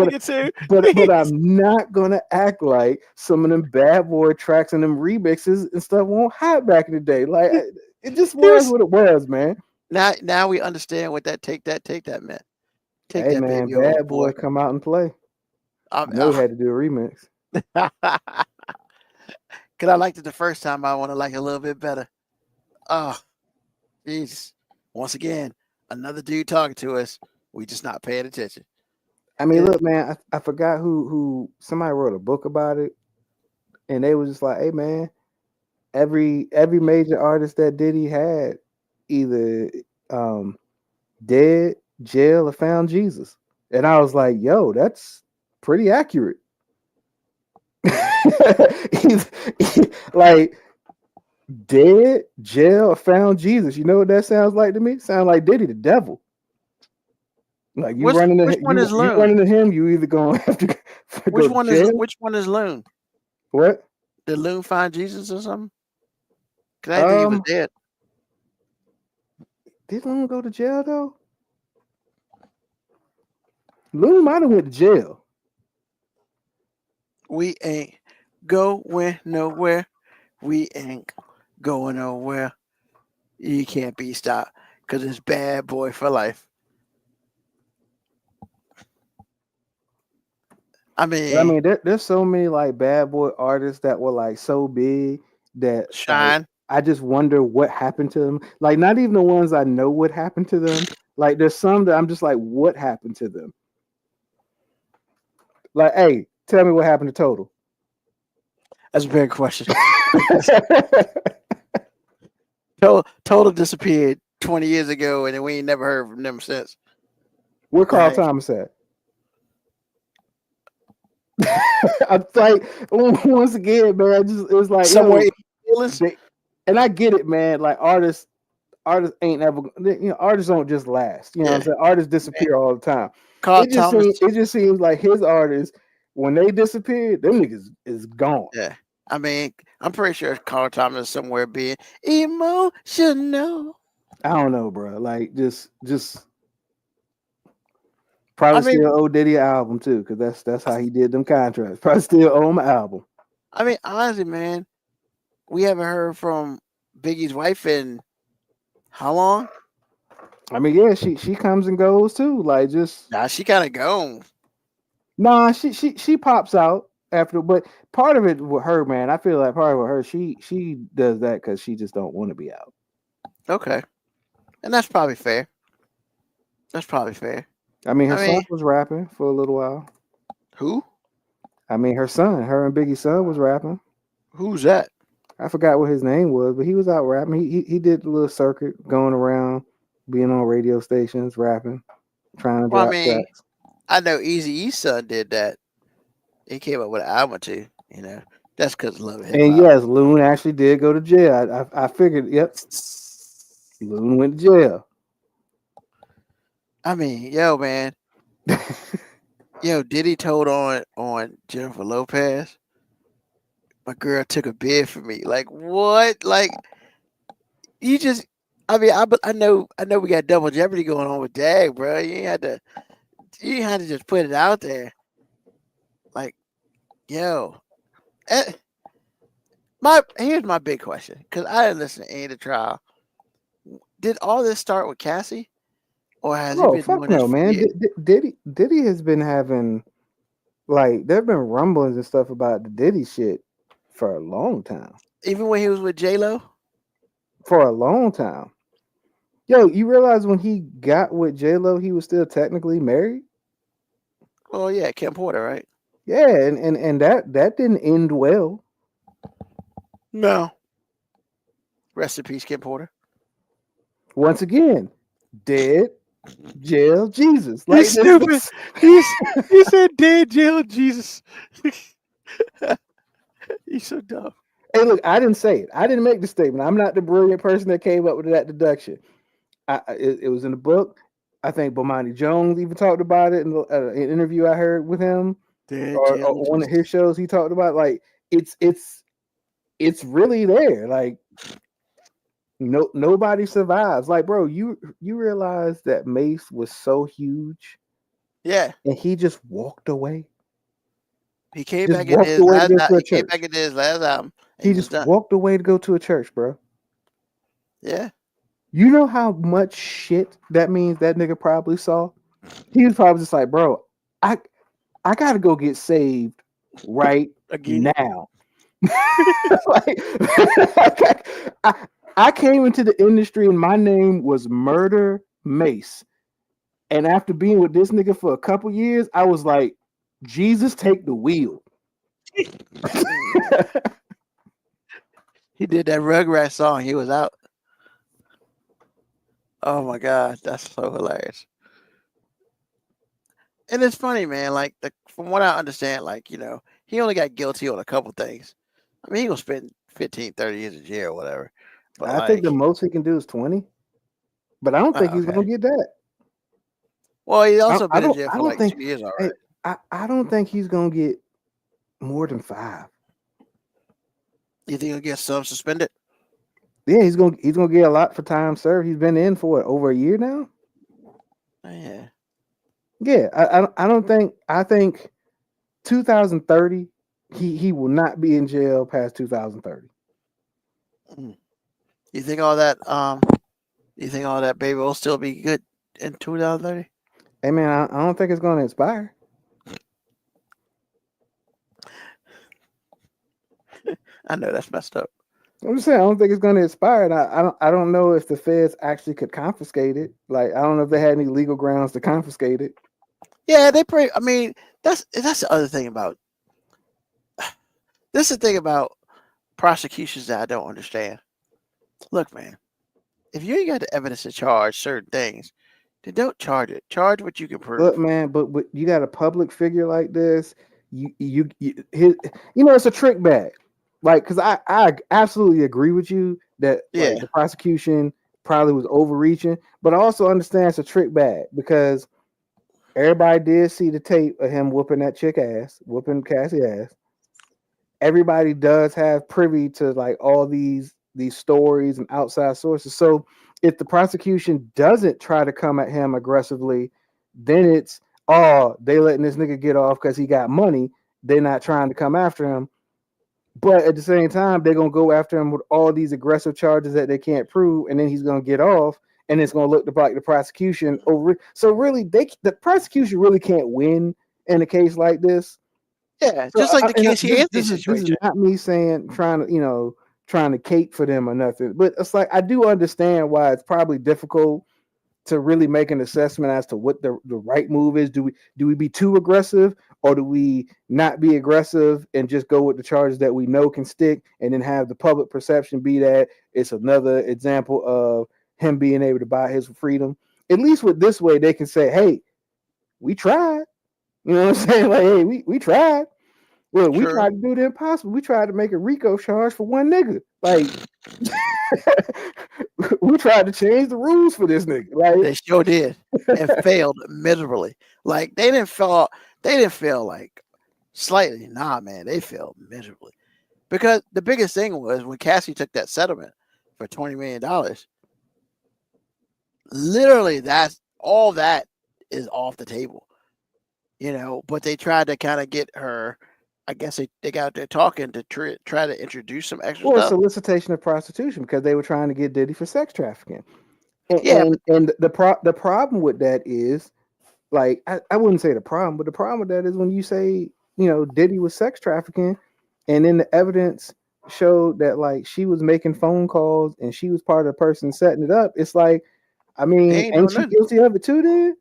But I'm not gonna act like some of them bad boy tracks and them remixes and stuff won't have back in the day. Like, it just was what it was, man. Now we understand what that take that meant. Hey man, bad boy, come out and play. I know had to do a remix. Cause I liked it the first time. I want to like it a little bit better. Oh, jeez. Once again, another dude talking to us. We just not paying attention. I mean, look, man, I forgot who somebody wrote a book about it, and they was just like, hey man, every major artist that Diddy had either dead, jail, or found Jesus. And I was like, yo, that's pretty accurate. he's like dead, jail, found Jesus. You know what that sounds like to me? Sounds like Diddy the devil. Like you running into him, you either gonna have to which one is Loon? What? Did Loon find Jesus or something? Because I think he was dead. Did Loon go to jail though? Loon might have went to jail. We ain't going nowhere. We ain't going nowhere. You can't be stopped because it's bad boy for life. I mean, There's so many like bad boy artists that were like so big that like, Shine. I just wonder what happened to them. Like, not even the ones I know what happened to them. Like, there's some that I'm just like, what happened to them? Like, hey, tell me what happened to Total. That's a big question. Total disappeared 20 years ago, and then we ain't never heard from them since. Where Carl Thomas at? I'm like, once again, man, it's like somewhere. And I get it, man. Like artists ain't ever, artists don't just last. You know what I'm saying? Artists disappear all the time. It just seems like his artists, when they disappear, them niggas is gone. Yeah. I mean, I'm pretty sure Carl Thomas is somewhere being emotional. I don't know, bro. Like, just probably still owe Diddy an album too, because that's how he did them contracts. Probably still owe him an album. I mean, honestly, man, we haven't heard from Biggie's wife in how long? I mean, yeah, she comes and goes too. Like, just she kind of gone. Nah, she pops out after, but part of it with her, man, I feel like part of it with her, she does that because she just don't want to be out. Okay, and that's probably fair. I mean, her son was rapping for a little while. Who? I mean, her and Biggie's son was rapping. Who's that? I forgot what his name was, but he was out rapping. He did a little circuit going around, being on radio stations, rapping, trying to drop tracks. I know Eazy-E's son did that. He came up with an album too, That's because Love Hip Hop. And yes, Loon actually did go to jail. I figured, yep. Loon went to jail. I mean, yo, man. Diddy told on Jennifer Lopez, my girl took a bid for me. Like, what? Like, you just, I know we got Double Jeopardy going on with Dag, bro. You had to just put it out there. Like, yo. Here's my big question, because I didn't listen to any of the trial. Did all this start with Cassie? Or has he been doing this man. Diddy has been having, like, there have been rumblings and stuff about the Diddy shit for a long time. Even when he was with J-Lo? For a long time. Yo, you realize when he got with J-Lo, he was still technically married? Oh, yeah, Kim Porter, right? Yeah, and that didn't end well. No. Rest in peace, Kim Porter. Once again, dead, jail, Jesus. Like, he's stupid. He said dead, jail, Jesus. He's so dumb. Hey, look, I didn't say it. I didn't make the statement. I'm not the brilliant person that came up with that deduction. It was in the book. I think Bomani Jones even talked about it in an interview I heard with him, or one of his shows. He talked about, like, it's really there. Like, nobody survives. Like, bro, you realize that Mace was so huge, yeah, and he just walked away. He came back in his last album. He just walked away to go to a church, bro. Yeah. You know how much shit that means that nigga probably saw? He was probably just like, bro, I gotta go get saved right now. Like, I came into the industry and my name was Murder Mace. And after being with this nigga for a couple years, I was like, Jesus, take the wheel. He did that Rugrats song. He was out. Oh my God, that's so hilarious. And it's funny, man. Like, from what I understand, like, he only got guilty on a couple things. I mean, he gonna spend 15, 30 years in jail or whatever. But I think the most he can do is 20. But I don't think he's gonna get that. Well, he's also been in jail for like 2 years already. I don't think he's gonna get more than 5. You think he'll get some suspended? Yeah, he's gonna get a lot for time served. He's been in for what, over a year now. Yeah. Yeah, I don't think, I think 2030 he will not be in jail past 2030. You think all that baby will still be good in 2030? Hey man, I don't think it's gonna expire. I know that's messed up. I'm just saying I don't think it's gonna expire. And I don't know if the feds actually could confiscate it. Like I don't know if they had any legal grounds to confiscate it. Yeah, they pretty. I mean, that's the other thing about. This is the thing about prosecutions that I don't understand. Look, man, if you ain't got the evidence to charge certain things, then don't charge it. Charge what you can prove. Look, man, but you got a public figure like this. It's a trick bag. Like, because I absolutely agree with you that Yeah. the prosecution probably was overreaching, but I also understand it's a trick bag because everybody did see the tape of him whooping that chick ass, whooping Cassie ass. Everybody does have privy to like all these stories and outside sources. So if the prosecution doesn't try to come at him aggressively, then it's they letting this nigga get off because he got money. They're not trying to come after him. But at the same time, they're gonna go after him with all these aggressive charges that they can't prove, and then he's gonna get off, and it's gonna look like the prosecution over. So really, the prosecution really can't win in a case like this. Yeah, just like the Casey Anthony situation. This is not me saying trying to cape for them or nothing, but it's like I do understand why it's probably difficult to really make an assessment as to what the right move is. Do we be too aggressive, or do we not be aggressive and just go with the charges that we know can stick, and then have the public perception be that it's another example of him being able to buy his freedom? At least with this way, they can say, "Hey, we tried." You know what I'm saying? Like, hey, we tried. Well, we tried to do the impossible. We tried to make a RICO charge for one nigga. Like, we tried to change the rules for this nigga. Like, they sure did, and failed miserably. Like they didn't fail like slightly. Nah, man, they failed miserably. Because the biggest thing was when Cassie took that settlement for $20 million. Literally, that's all that is off the table. But they tried to kind of get her. I guess they got there talking to try to introduce some extra stuff. Solicitation of prostitution, because they were trying to get Diddy for sex trafficking. And the problem with that is, like, I wouldn't say the problem, but the problem with that is when you say, Diddy was sex trafficking, and then the evidence showed that like she was making phone calls and she was part of the person setting it up. It's like, I mean, ain't she guilty of it too then?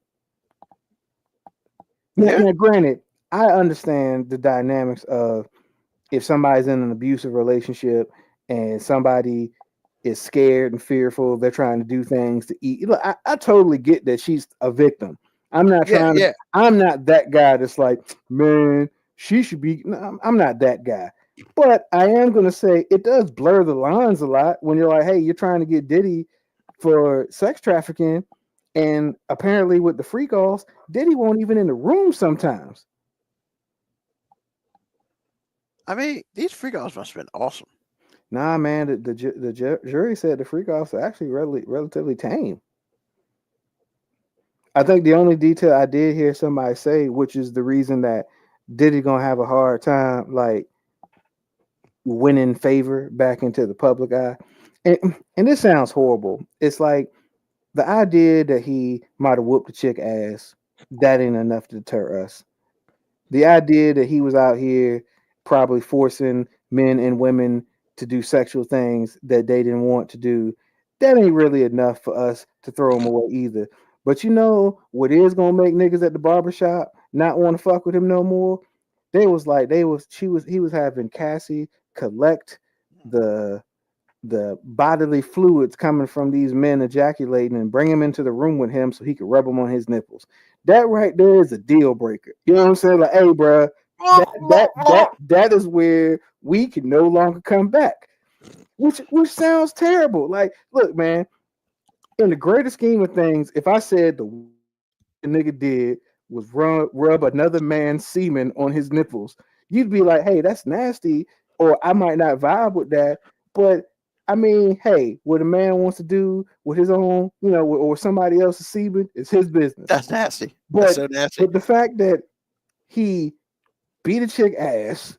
Yeah. Now, granted, I understand the dynamics of if somebody's in an abusive relationship and somebody is scared and fearful, they're trying to do things to eat. Look, I totally get that she's a victim. I'm not trying to. I'm not that guy that's like, man, she should be. No, I'm not that guy. But I am going to say it does blur the lines a lot when you're like, hey, you're trying to get Diddy for sex trafficking, and apparently with the free calls, Diddy won't even in the room sometimes. I mean, these freak offs must have been awesome. Nah, man, the jury said the freak offs are actually relatively tame. I think the only detail I did hear somebody say, which is the reason that Diddy gonna have a hard time like winning favor back into the public eye, and this sounds horrible. It's like the idea that he might have whooped the chick ass, that ain't enough to deter us. The idea that he was out here probably forcing men and women to do sexual things that they didn't want to do, that ain't really enough for us to throw him away either. But you know what is gonna make niggas at the barbershop not want to fuck with him no more? He was having Cassie collect the bodily fluids coming from these men ejaculating and bring him into the room with him so he could rub them on his nipples. That right there is a deal breaker. You know what I'm saying? Like, hey, bro, that is where we can no longer come back. Which sounds terrible. Like, look, man, in the greater scheme of things, if I said the nigga did was rub another man's semen on his nipples, you'd be like, hey, that's nasty. or I might not vibe with that. But I mean, hey, what a man wants to do with his own, or somebody else's semen is his business. That's nasty. But That's so nasty. but the fact that he beat a chick ass,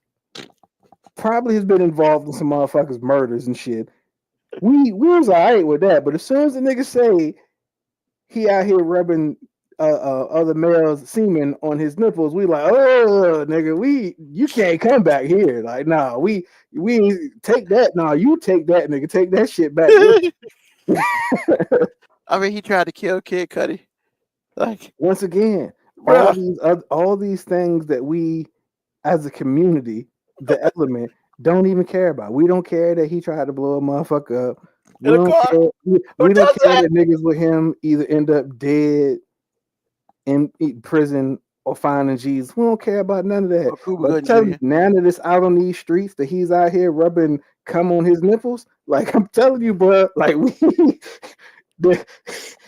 probably has been involved in some motherfuckers' murders and shit. We was alright with that, but as soon as the nigga say he out here rubbing other males' semen on his nipples, we like, oh nigga, you can't come back here. Like, nah, we take that. Nah, you take that, nigga. Take that shit back. I mean, he tried to kill Kid Cudi. Like, once again, all these things that we as a community, the element, don't even care about. We don't care that he tried to blow a motherfucker up. We don't care that niggas with him either end up dead in prison or finding Jesus. We don't care about none of that. But tell you, now that it's out on these streets that he's out here rubbing cum on his nipples, like I'm telling you, bro, like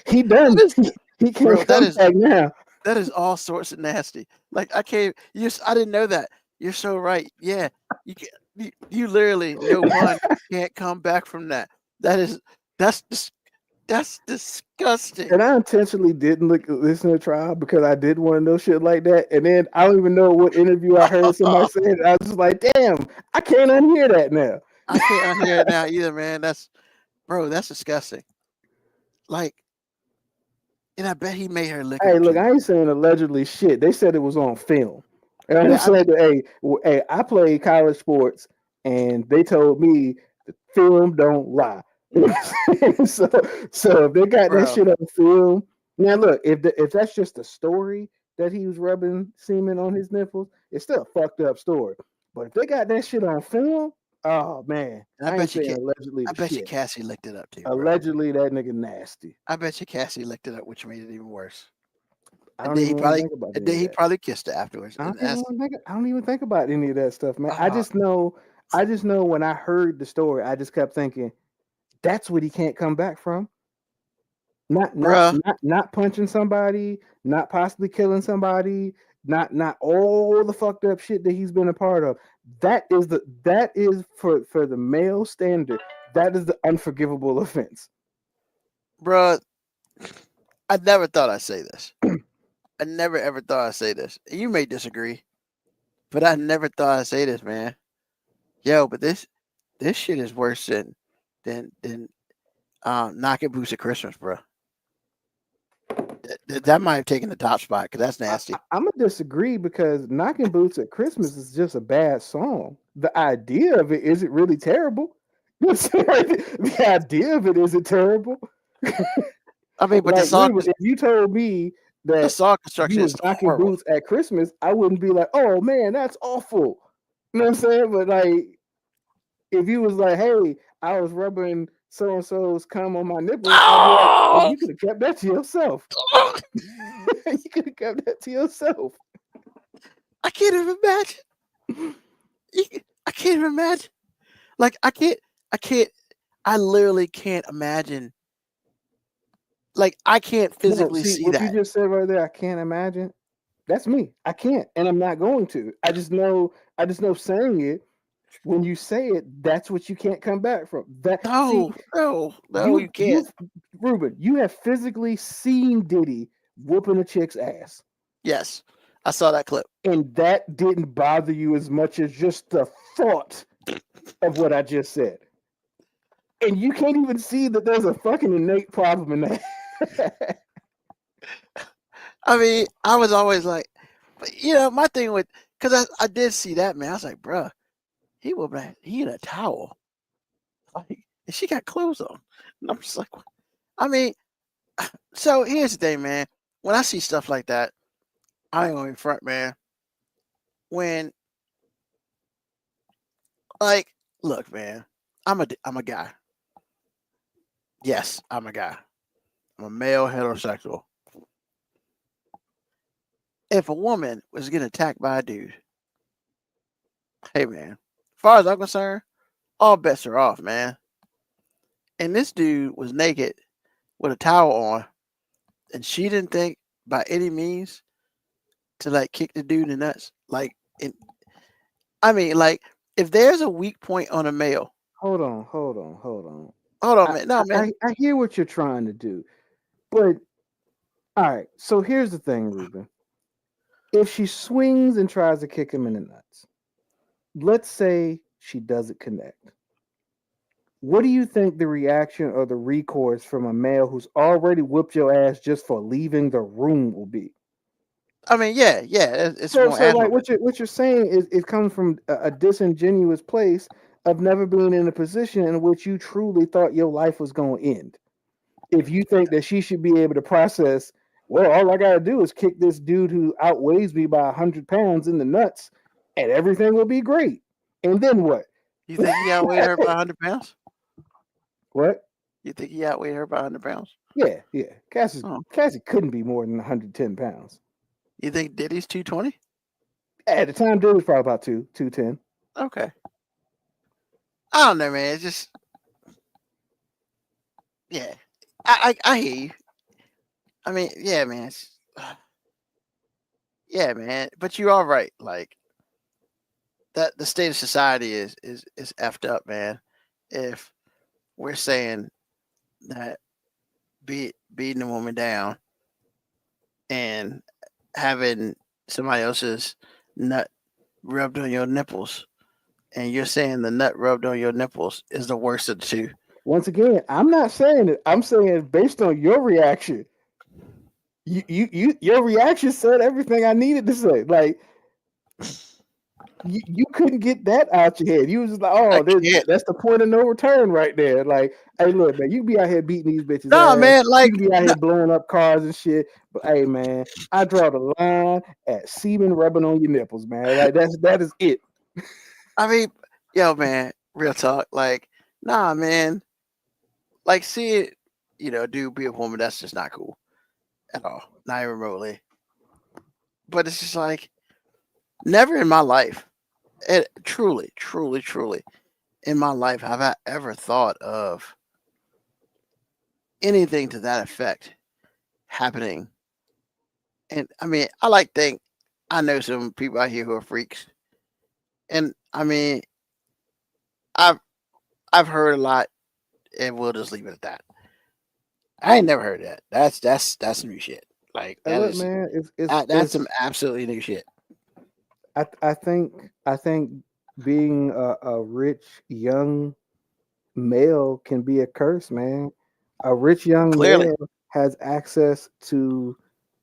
he done. He can't come back now. That is all sorts of nasty. Like I didn't know that. You're so right. Yeah, you literally no one can't come back from that. That's disgusting. And I intentionally didn't listen to the trial because I did want to know shit like that. And then I don't even know what interview I heard somebody say it. I was just like, damn, I can't unhear that now. I can't unhear it now either, man. That's disgusting. Like, and I bet he made her lick. Hey, look, I ain't saying allegedly shit. They said it was on film. And I'm just saying that, hey, I played college sports, and they told me the film don't lie. so if they got that shit on film, now look, if that's just a story that he was rubbing semen on his nipples, it's still a fucked up story. But if they got that shit on film, oh man, I bet you Cassie licked it up too. Allegedly, that nigga nasty. I bet you Cassie licked it up, which made it even worse. I don't even think about it. He probably kissed her afterwards. I don't even think about any of that stuff, man. I just know when I heard the story, I just kept thinking, that's what he can't come back from. Not punching somebody, not possibly killing somebody, not all the fucked up shit that he's been a part of. That is for the male standard, that is the unforgivable offense. Bruh, I never thought I'd say this. I never ever thought I'd say this. You may disagree, but I never thought I'd say this, man. Yo, but this shit is worse than knocking boots at Christmas, bro. That might have taken the top spot because that's nasty. I'm gonna disagree because knocking boots at Christmas is just a bad song. The idea of it isn't really terrible. The idea of it isn't terrible. I mean, but the song. If you told me that the song construction is knocking horrible. boots at Christmas, I wouldn't be like, "Oh man, that's awful." You know what I'm saying? But like, if you was like, "Hey, I was rubbing so and so's cum on my nipples," I'd be like, you could have kept that to yourself. You could have kept that to yourself. I can't even imagine. I can't even imagine. Like I literally can't imagine. Like I can't physically see what that. You just said right there, I can't imagine. That's me. I can't, and I'm not going to. I just know saying it. When you say it, that's what you can't come back from. No, you can't. Ruben, you have physically seen Diddy whooping a chick's ass. Yes, I saw that clip. And that didn't bother you as much as just the thought of what I just said. And you can't even see that there's a fucking innate problem in that. I mean, I was always like, my thing with, because I did see that, man. I was like, bruh, he in a towel. Like, and she got clothes on. And I'm just like, what? I mean, so here's the thing, man. When I see stuff like that, I ain't gonna be front, man. When, like, look, man, I'm a guy. Yes, I'm a guy. I'm a male heterosexual. If a woman was getting attacked by a dude, hey, man, as far as I'm concerned, all bets are off, man. And this dude was naked with a towel on, and she didn't think by any means to like kick the dude in the nuts. Like, if there's a weak point on a male, Hold on. hold on, man. No, man. I hear what you're trying to do, but all right. So here's the thing, Ruben. If she swings and tries to kick him in the nuts, let's say she doesn't connect. What do you think the reaction or the recourse from a male who's already whooped your ass just for leaving the room will be? I mean, yeah, it's So more like admirable. what you're saying is it comes from a disingenuous place of never being in a position in which you truly thought your life was going to end. If you think that she should be able to process, well, all I gotta do is kick this dude who outweighs me by 100 pounds in the nuts, and everything will be great. And then what? You think he outweighed her by 100 pounds? What? You think he outweighed her by 100 pounds? Yeah. Cassie Oh. couldn't be more than 110 pounds. You think Diddy's 220? At the time, Diddy was probably about 210. Okay. I don't know, man. It's just, yeah. I hear you. I mean, yeah, man. Yeah, man. But you are right. Like that, the state of society is effed up, man. If we're saying that beating a woman down and having somebody else's nut rubbed on your nipples, and you're saying the nut rubbed on your nipples is the worst of the two. Once again, I'm not saying it. I'm saying based on your reaction. Your reaction said everything I needed to say. Like you couldn't get that out your head. You was just like, oh, that's the point of no return right there. Like, hey, look, man, you be out here beating these bitches. No, man, like you be out here blowing up cars and shit. But hey, man, I draw the line at semen rubbing on your nipples, man. Like that is it. I mean, yo, man, real talk. Like, nah, man. Like, see it, dude be a woman, that's just not cool at all. Not even remotely. But it's just like, never in my life, truly, in my life, have I ever thought of anything to that effect happening. And I mean, I think I know some people out here who are freaks. And I mean, I've heard a lot, and we'll just leave it at that. I ain't never heard that. That's some new shit. Like that's some absolutely new shit. I think being a rich young male can be a curse, man. A rich young male has access to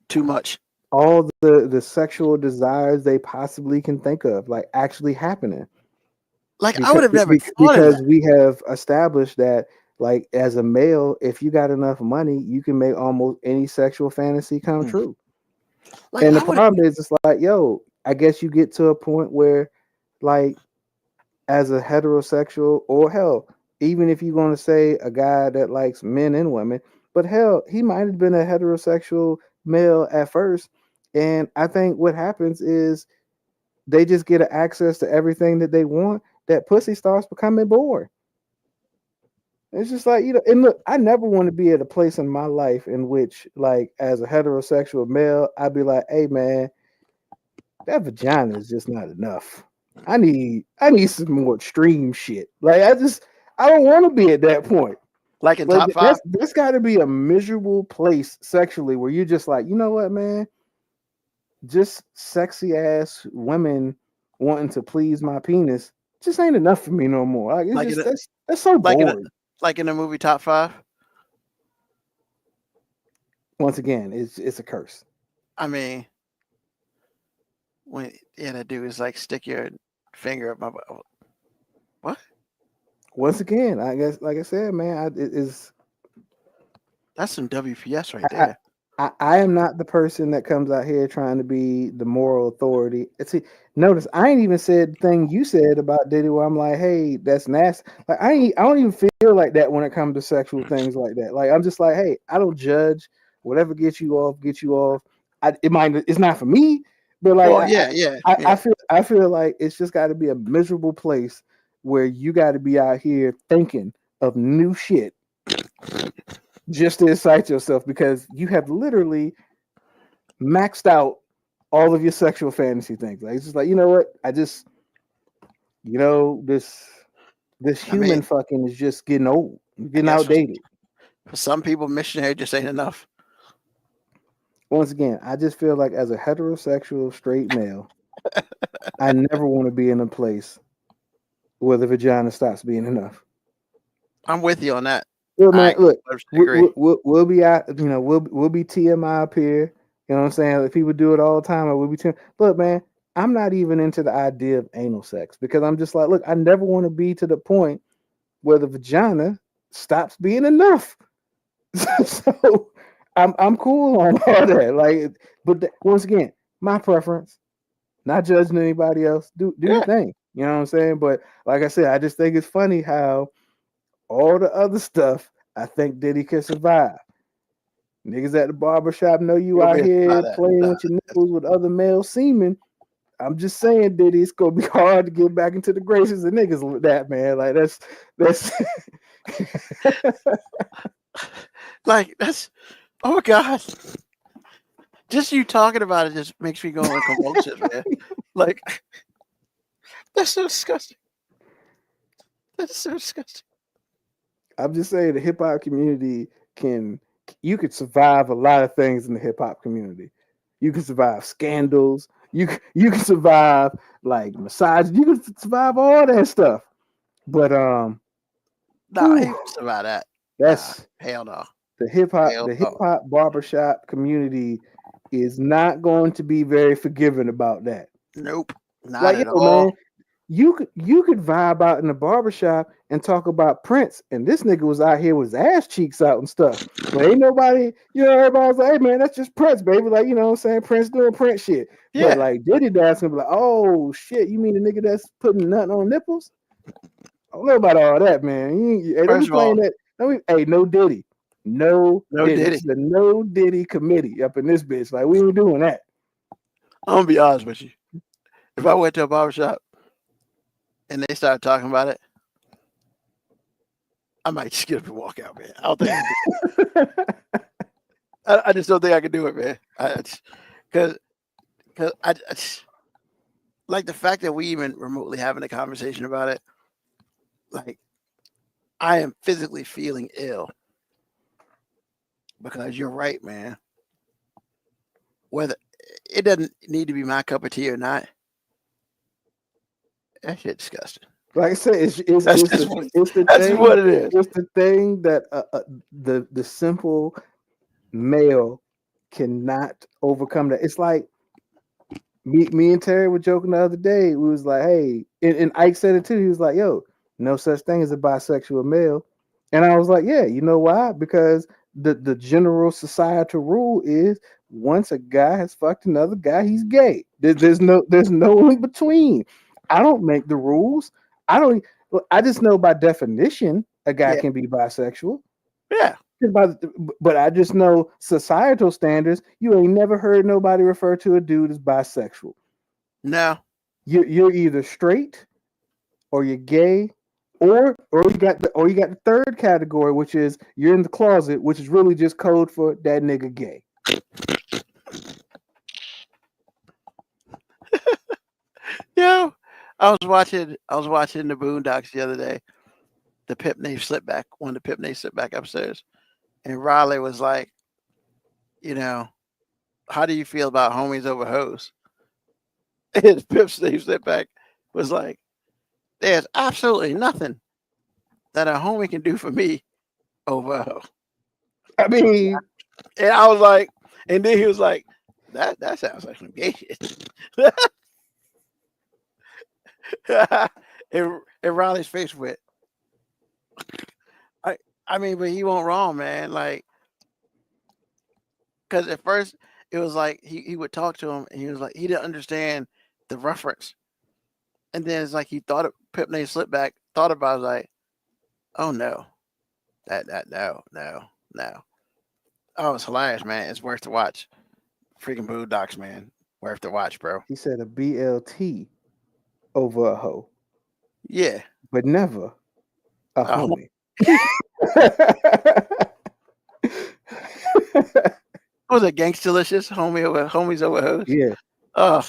too much. All the sexual desires they possibly can think of, like actually happening. Like I would have never thought of that. We have established that, like, as a male, if you got enough money, you can make almost any sexual fantasy come true. Like, and the problem is, it's like, yo, I guess you get to a point where, like, as a heterosexual, or hell, even if you're going to say a guy that likes men and women, but hell, he might have been a heterosexual male at first. And I think what happens is they just get access to everything that they want. That pussy starts becoming boring. It's just like, and look, I never want to be at a place in my life in which, like, as a heterosexual male, I'd be like, hey, man, that vagina is just not enough. I need some more extreme shit. Like, I don't want to be at that point. Like in top five? There's got to be a miserable place sexually where you're just like, you know what, man? Just sexy ass women wanting to please my penis just ain't enough for me no more. Like, that's so boring. Like in the movie Top 5? Once again, it's a curse. I mean, when that dude is like, stick your finger up my butt. What? Once again, I guess, like I said, man, that's some WPS right there. I am not the person that comes out here trying to be the moral authority. See, notice I ain't even said the thing you said about Diddy where I'm like, hey, that's nasty. Like I don't even feel like that when it comes to sexual things like that. Like I'm just like, hey, I don't judge. Whatever gets you off, get you off. It's not for me, but like, I feel like it's just got to be a miserable place where you got to be out here thinking of new shit just to excite yourself because you have literally maxed out all of your sexual fantasy things. Like it's just like, you know what? I just you know, this I mean, human fucking is just getting old, getting guess outdated. for some people, missionary just ain't enough. Once again, I just feel like as a heterosexual straight male, I never want to be in a place where the vagina stops being enough. I'm with you on that. Look, man, I look, 100% agree. we'll be out, you know, we'll be TMI up here. You know what I'm saying? If people do it all the time, I will be TMI. Look, man, I'm not even into the idea of anal sex because I'm just like, look, I never want to be to the point where the vagina stops being enough. So I'm cool on all that. Like, but once again, my preference, not judging anybody else. Do your Yeah. thing. You know what I'm saying? But like I said, I just think it's funny how all the other stuff I think Diddy could survive. Niggas at the barbershop know you You'll out be here that. playing Nah, with your nipples with other male semen. I'm just saying, Diddy, it's gonna be hard to get back into the graces of niggas with that, man. Like that's like that's oh my god. Just you talking about it just makes me go in convulsions, man. Like that's so disgusting. That's so disgusting. I'm just saying the hip hop community you could survive a lot of things in the hip hop community. You can survive scandals. You can survive like massage. You can survive all that stuff. But Nah, I ain't survive that. that's hell no. the hip hop. Hell The no. hip hop barbershop community is not going to be very forgiving about that. Nope. Not Like, at yo, all. man, you could vibe out in the barbershop and talk about Prince, and this nigga was out here with his ass cheeks out and stuff. But ain't nobody, you know, everybody's like, hey man, that's just Prince, baby. Like, you know what I'm saying? Prince doing Prince shit. Yeah. But like Diddy dance gonna be like, oh shit, you mean the nigga that's putting nothing on nipples? I don't know about all that, man. Hey, don't First be of all, playing that. Hey, no Diddy. No Diddy. Diddy. This is a no Diddy committee up in this bitch. Like, we ain't doing that. I'm gonna be honest with you. If I went to a barbershop and they started talking about it, I might just get up and walk out, man. I don't think I just don't think I can do it, man. Because I like the fact that we even remotely having a conversation about it. Like, I am physically feeling ill because you're right, man. Whether it doesn't need to be my cup of tea or not, that shit disgusting. Like I said, it's the That's thing. what it is. It's the thing that the simple male cannot overcome. That it's like me and Terry were joking the other day. We was like, hey, and Ike said it too. He was like, yo, no such thing as a bisexual male. And I was like, yeah, you know why? Because the general societal rule is once a guy has fucked another guy, he's gay. There's no in between. I don't make the rules. I just know by definition a guy can be bisexual. Yeah. But I just know societal standards, you ain't never heard nobody refer to a dude as bisexual. No. You're either straight or you're gay, or you got the third category, which is you're in the closet, which is really just code for that nigga gay. Yo, I was watching the Boondocks the other day, the Pip Name Slipback, one of the Pip Name Slipback episodes, and Riley was like, you know, how do you feel about homies over hoes? And Pip Name Slipback was like, there's absolutely nothing that a homie can do for me over a hoe. I mean, and I was like, and then he was like, that sounds like some gay shit. and Riley's face went. I mean, but he won't wrong, man. Like, because at first it was like he would talk to him, and he was like he didn't understand the reference, and then it's like he thought of Pip Name Slipback, thought about it, like, oh no, that no. Oh, it's hilarious, man. It's worth to watch. Freaking Boondocks, man. Worth to watch, bro. He said a BLT over a hoe. Yeah. But never a homie. Was it Gangstalicious? Homies over hoes? Yeah. Oh.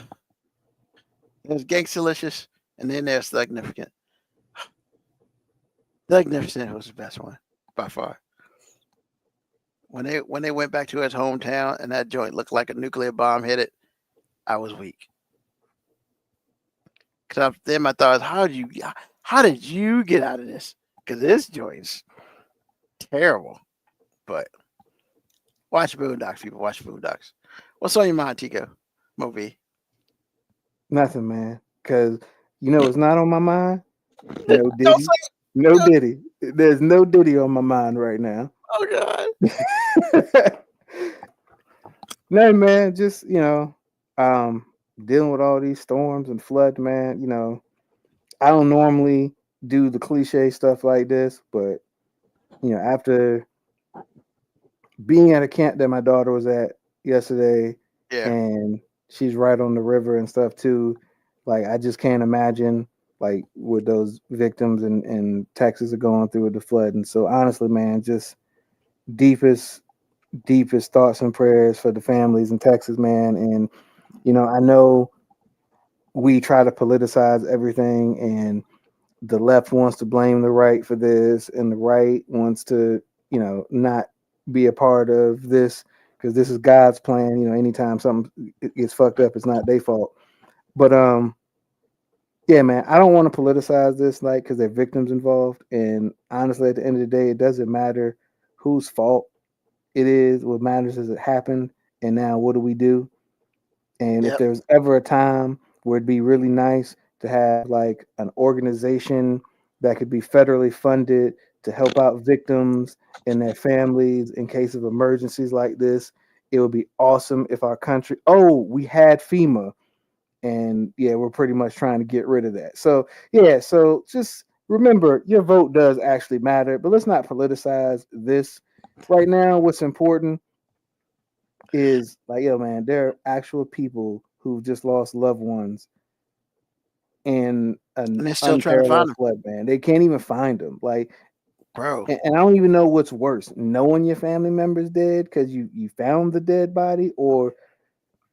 It was Gangstalicious And then there's Thugnificent. Thugnificent was the best one by far. When they went back to his hometown and that joint looked like a nuclear bomb hit it, I was weak. Because then my thought was, how did you get out of this? Because this joint's terrible. But watch Boondocks, people. Watch Boondocks. What's on your mind, Tico? Moby. Nothing, man. Because it's not on my mind. No Don't Diddy. say No Diddy. There's no Diddy on my mind right now. oh god. No, man. Just dealing with all these storms and floods, man. I don't normally do the cliche stuff like this, but after being at a camp that my daughter was at yesterday, Yeah. and she's right on the river and stuff too, like I just can't imagine like what those victims in Texas are going through with the flood. And so honestly, man, just deepest thoughts and prayers for the families in Texas, man. And I know we try to politicize everything, and the left wants to blame the right for this, and the right wants to, not be a part of this because this is God's plan. Anytime something gets fucked up, it's not their fault. But yeah, man, I don't want to politicize this, like, because they're victims involved. And honestly, at the end of the day, it doesn't matter whose fault it is. What matters is it happened, and now what do we do? And if Yep. there's ever a time where it'd be really nice to have like an organization that could be federally funded to help out victims and their families in case of emergencies like this, it would be awesome if our country, we had FEMA, and yeah, we're pretty much trying to get rid of that. So yeah, so just remember your vote does actually matter, but let's not politicize this right now. What's important is like, yo, man, there are actual people who've just lost loved ones in an And they're still trying to find unparalleled them. flood, man. They can't even find them. Like, Bro. and I don't even know what's worse, knowing your family member's dead because you found the dead body, or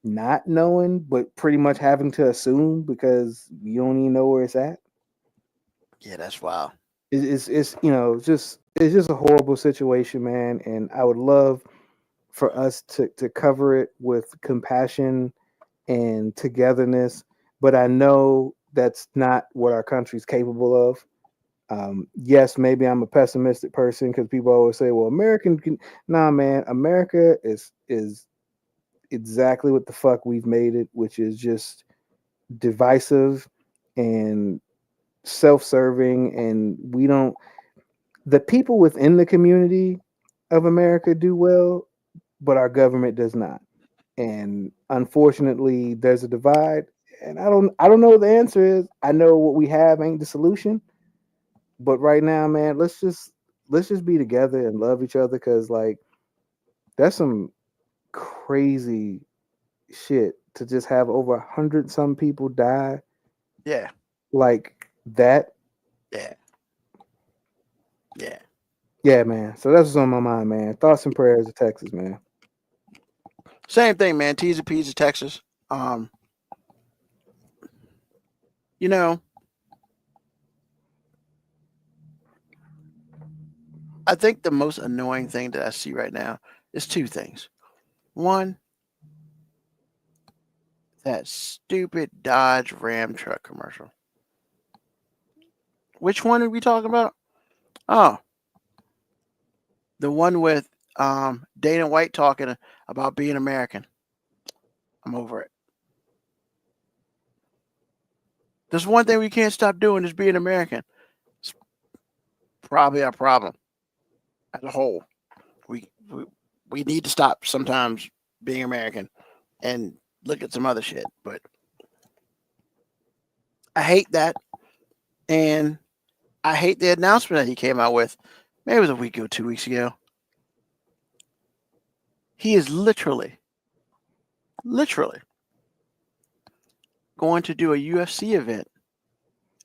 not knowing but pretty much having to assume because you don't even know where it's at. Yeah, that's wild. It's just a horrible situation, man. And I would love for us to cover it with compassion and togetherness, but I know that's not what our country's capable of. Yes, maybe I'm a pessimistic person because people always say, well, nah, man, America is exactly what the fuck we've made it, which is just divisive and self-serving. And the people within the community of America do well, but our government does not. And unfortunately, there's a divide. And I don't know what the answer is. I know what we have ain't the solution. But right now, man, let's just be together and love each other, because like that's some crazy shit to just have over 100 some people die Yeah. like that. Yeah. Yeah. Yeah, man. So that's what's on my mind, man. Thoughts and prayers to Texas, man. Same thing, man. T's and P's of Texas. I think the most annoying thing that I see right now is two things. One, that stupid Dodge Ram truck commercial. Which one are we talking about? Oh, the one with Dana White talking about being American. I'm over it. There's one thing we can't stop doing is being American. It's probably our problem as a whole. We need to stop sometimes being American and look at some other shit. But I hate that. And I hate the announcement that he came out with. Maybe it was a week or 2 weeks ago. He is literally going to do a UFC event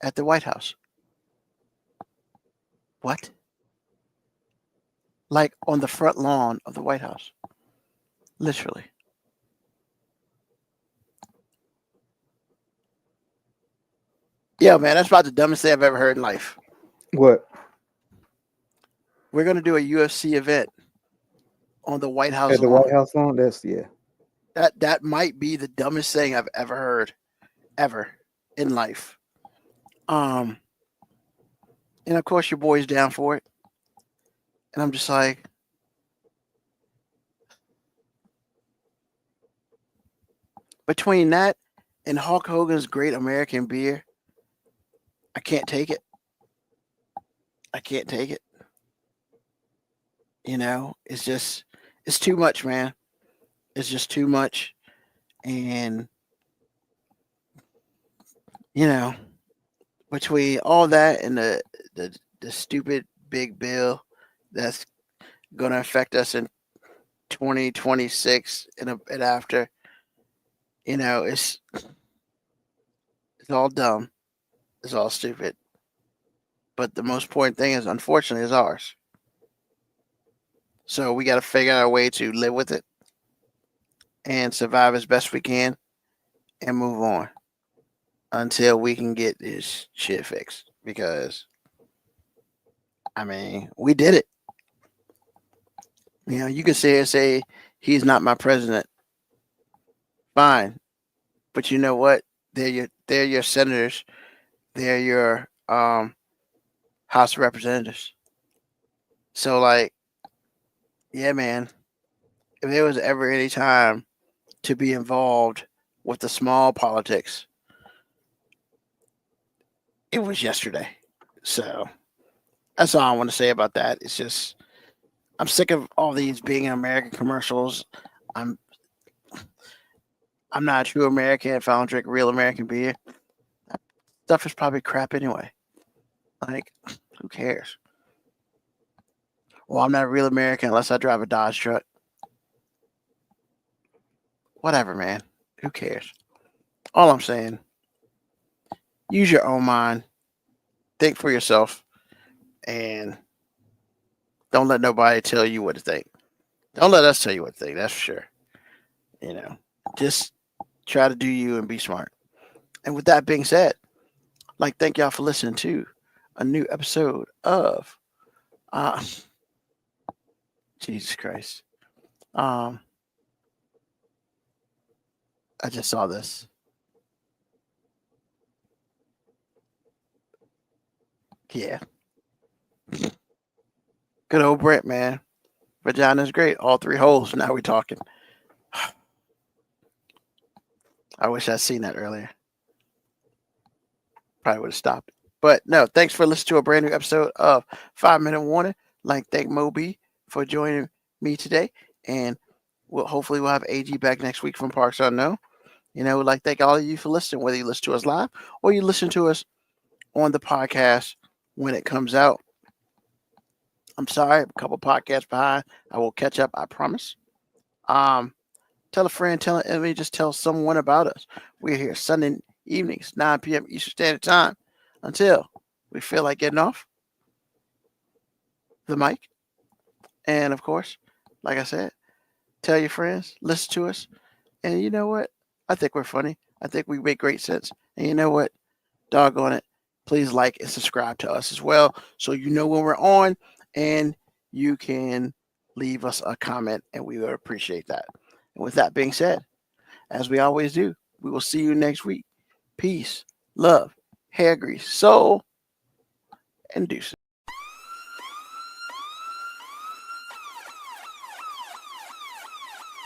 at the White House. What? Like on the front lawn of the White House. Literally. Yeah, man, that's about the dumbest thing I've ever heard in life. What? We're gonna do a UFC event on the White House At the lawn. White House lawn? That's yeah. That might be the dumbest thing I've ever heard, ever in life. And of course your boy's down for it. And I'm just like, between that and Hulk Hogan's Great American Beer, I can't take it. I can't take it. You know, it's too much, man. It's just too much. And, you know, between all that and the stupid big bill that's going to affect us in 2026 and after, you know, it's all dumb. It's all stupid. But the most important thing is, unfortunately, is ours. So we got to figure out a way to live with it and survive as best we can and move on until we can get this shit fixed. Because, I mean, we did it. You know, you can say he's not my president. Fine. But you know what? They're your senators. They're your House of Representatives. So, like, yeah, man, if there was ever any time to be involved with the small politics, it was yesterday. So that's all I want to say about that. It's just, I'm sick of all these being American commercials. I'm not a true American if I don't drink real American beer. That stuff is probably crap anyway. Like, who cares? Well, I'm not a real American unless I drive a Dodge truck. Whatever, man. Who cares? All I'm saying, use your own mind. Think for yourself. And don't let nobody tell you what to think. Don't let us tell you what to think. That's for sure. You know, just try to do you and be smart. And with that being said, like, thank y'all for listening to a new episode of Jesus Christ. I just saw this. Yeah. Good old Brent, man. Vagina's great. All three holes. Now we're talking. I wish I'd seen that earlier. Probably would have stopped it. But no, thanks for listening to a brand new episode of 5 Minute Warning. Like, thank Moby for joining me today. And hopefully we'll have AG back next week from Parks Unknown. You know, like, thank all of you for listening, whether you listen to us live or you listen to us on the podcast when it comes out. I'm sorry, I'm a couple podcasts behind. I will catch up, I promise. Tell a friend, tell an enemy, just tell someone about us. We're here Sunday evenings, 9 p.m. Eastern Standard Time, until we feel like getting off the mic. And of course, like I said, tell your friends, listen to us. And you know what? I think we're funny. I think we make great sense. And you know what? Doggone it. Please like and subscribe to us as well, so you know when we're on, and you can leave us a comment, and we would appreciate that. And with that being said, as we always do, we will see you next week. Peace, love, hair grease, soul, and deuces.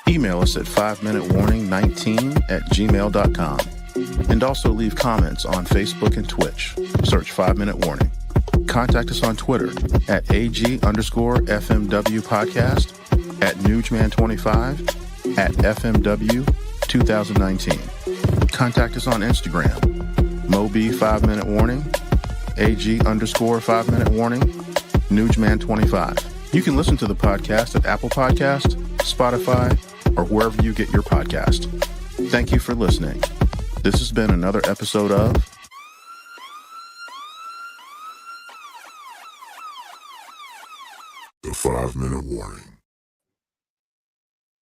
Email us at 5minutewarning19@gmail.com. And also leave comments on Facebook and Twitch. Search 5 Minute Warning. Contact us on Twitter at AG_FMW Podcast, at Newsman25, at FMW 2019. Contact us on Instagram, Moby 5 Minute Warning, AG_5 Minute Warning, Newsman25. You can listen to the podcast at Apple Podcast, Spotify, or wherever you get your podcast. Thank you for listening. This has been another episode of The 5 Minute Warning.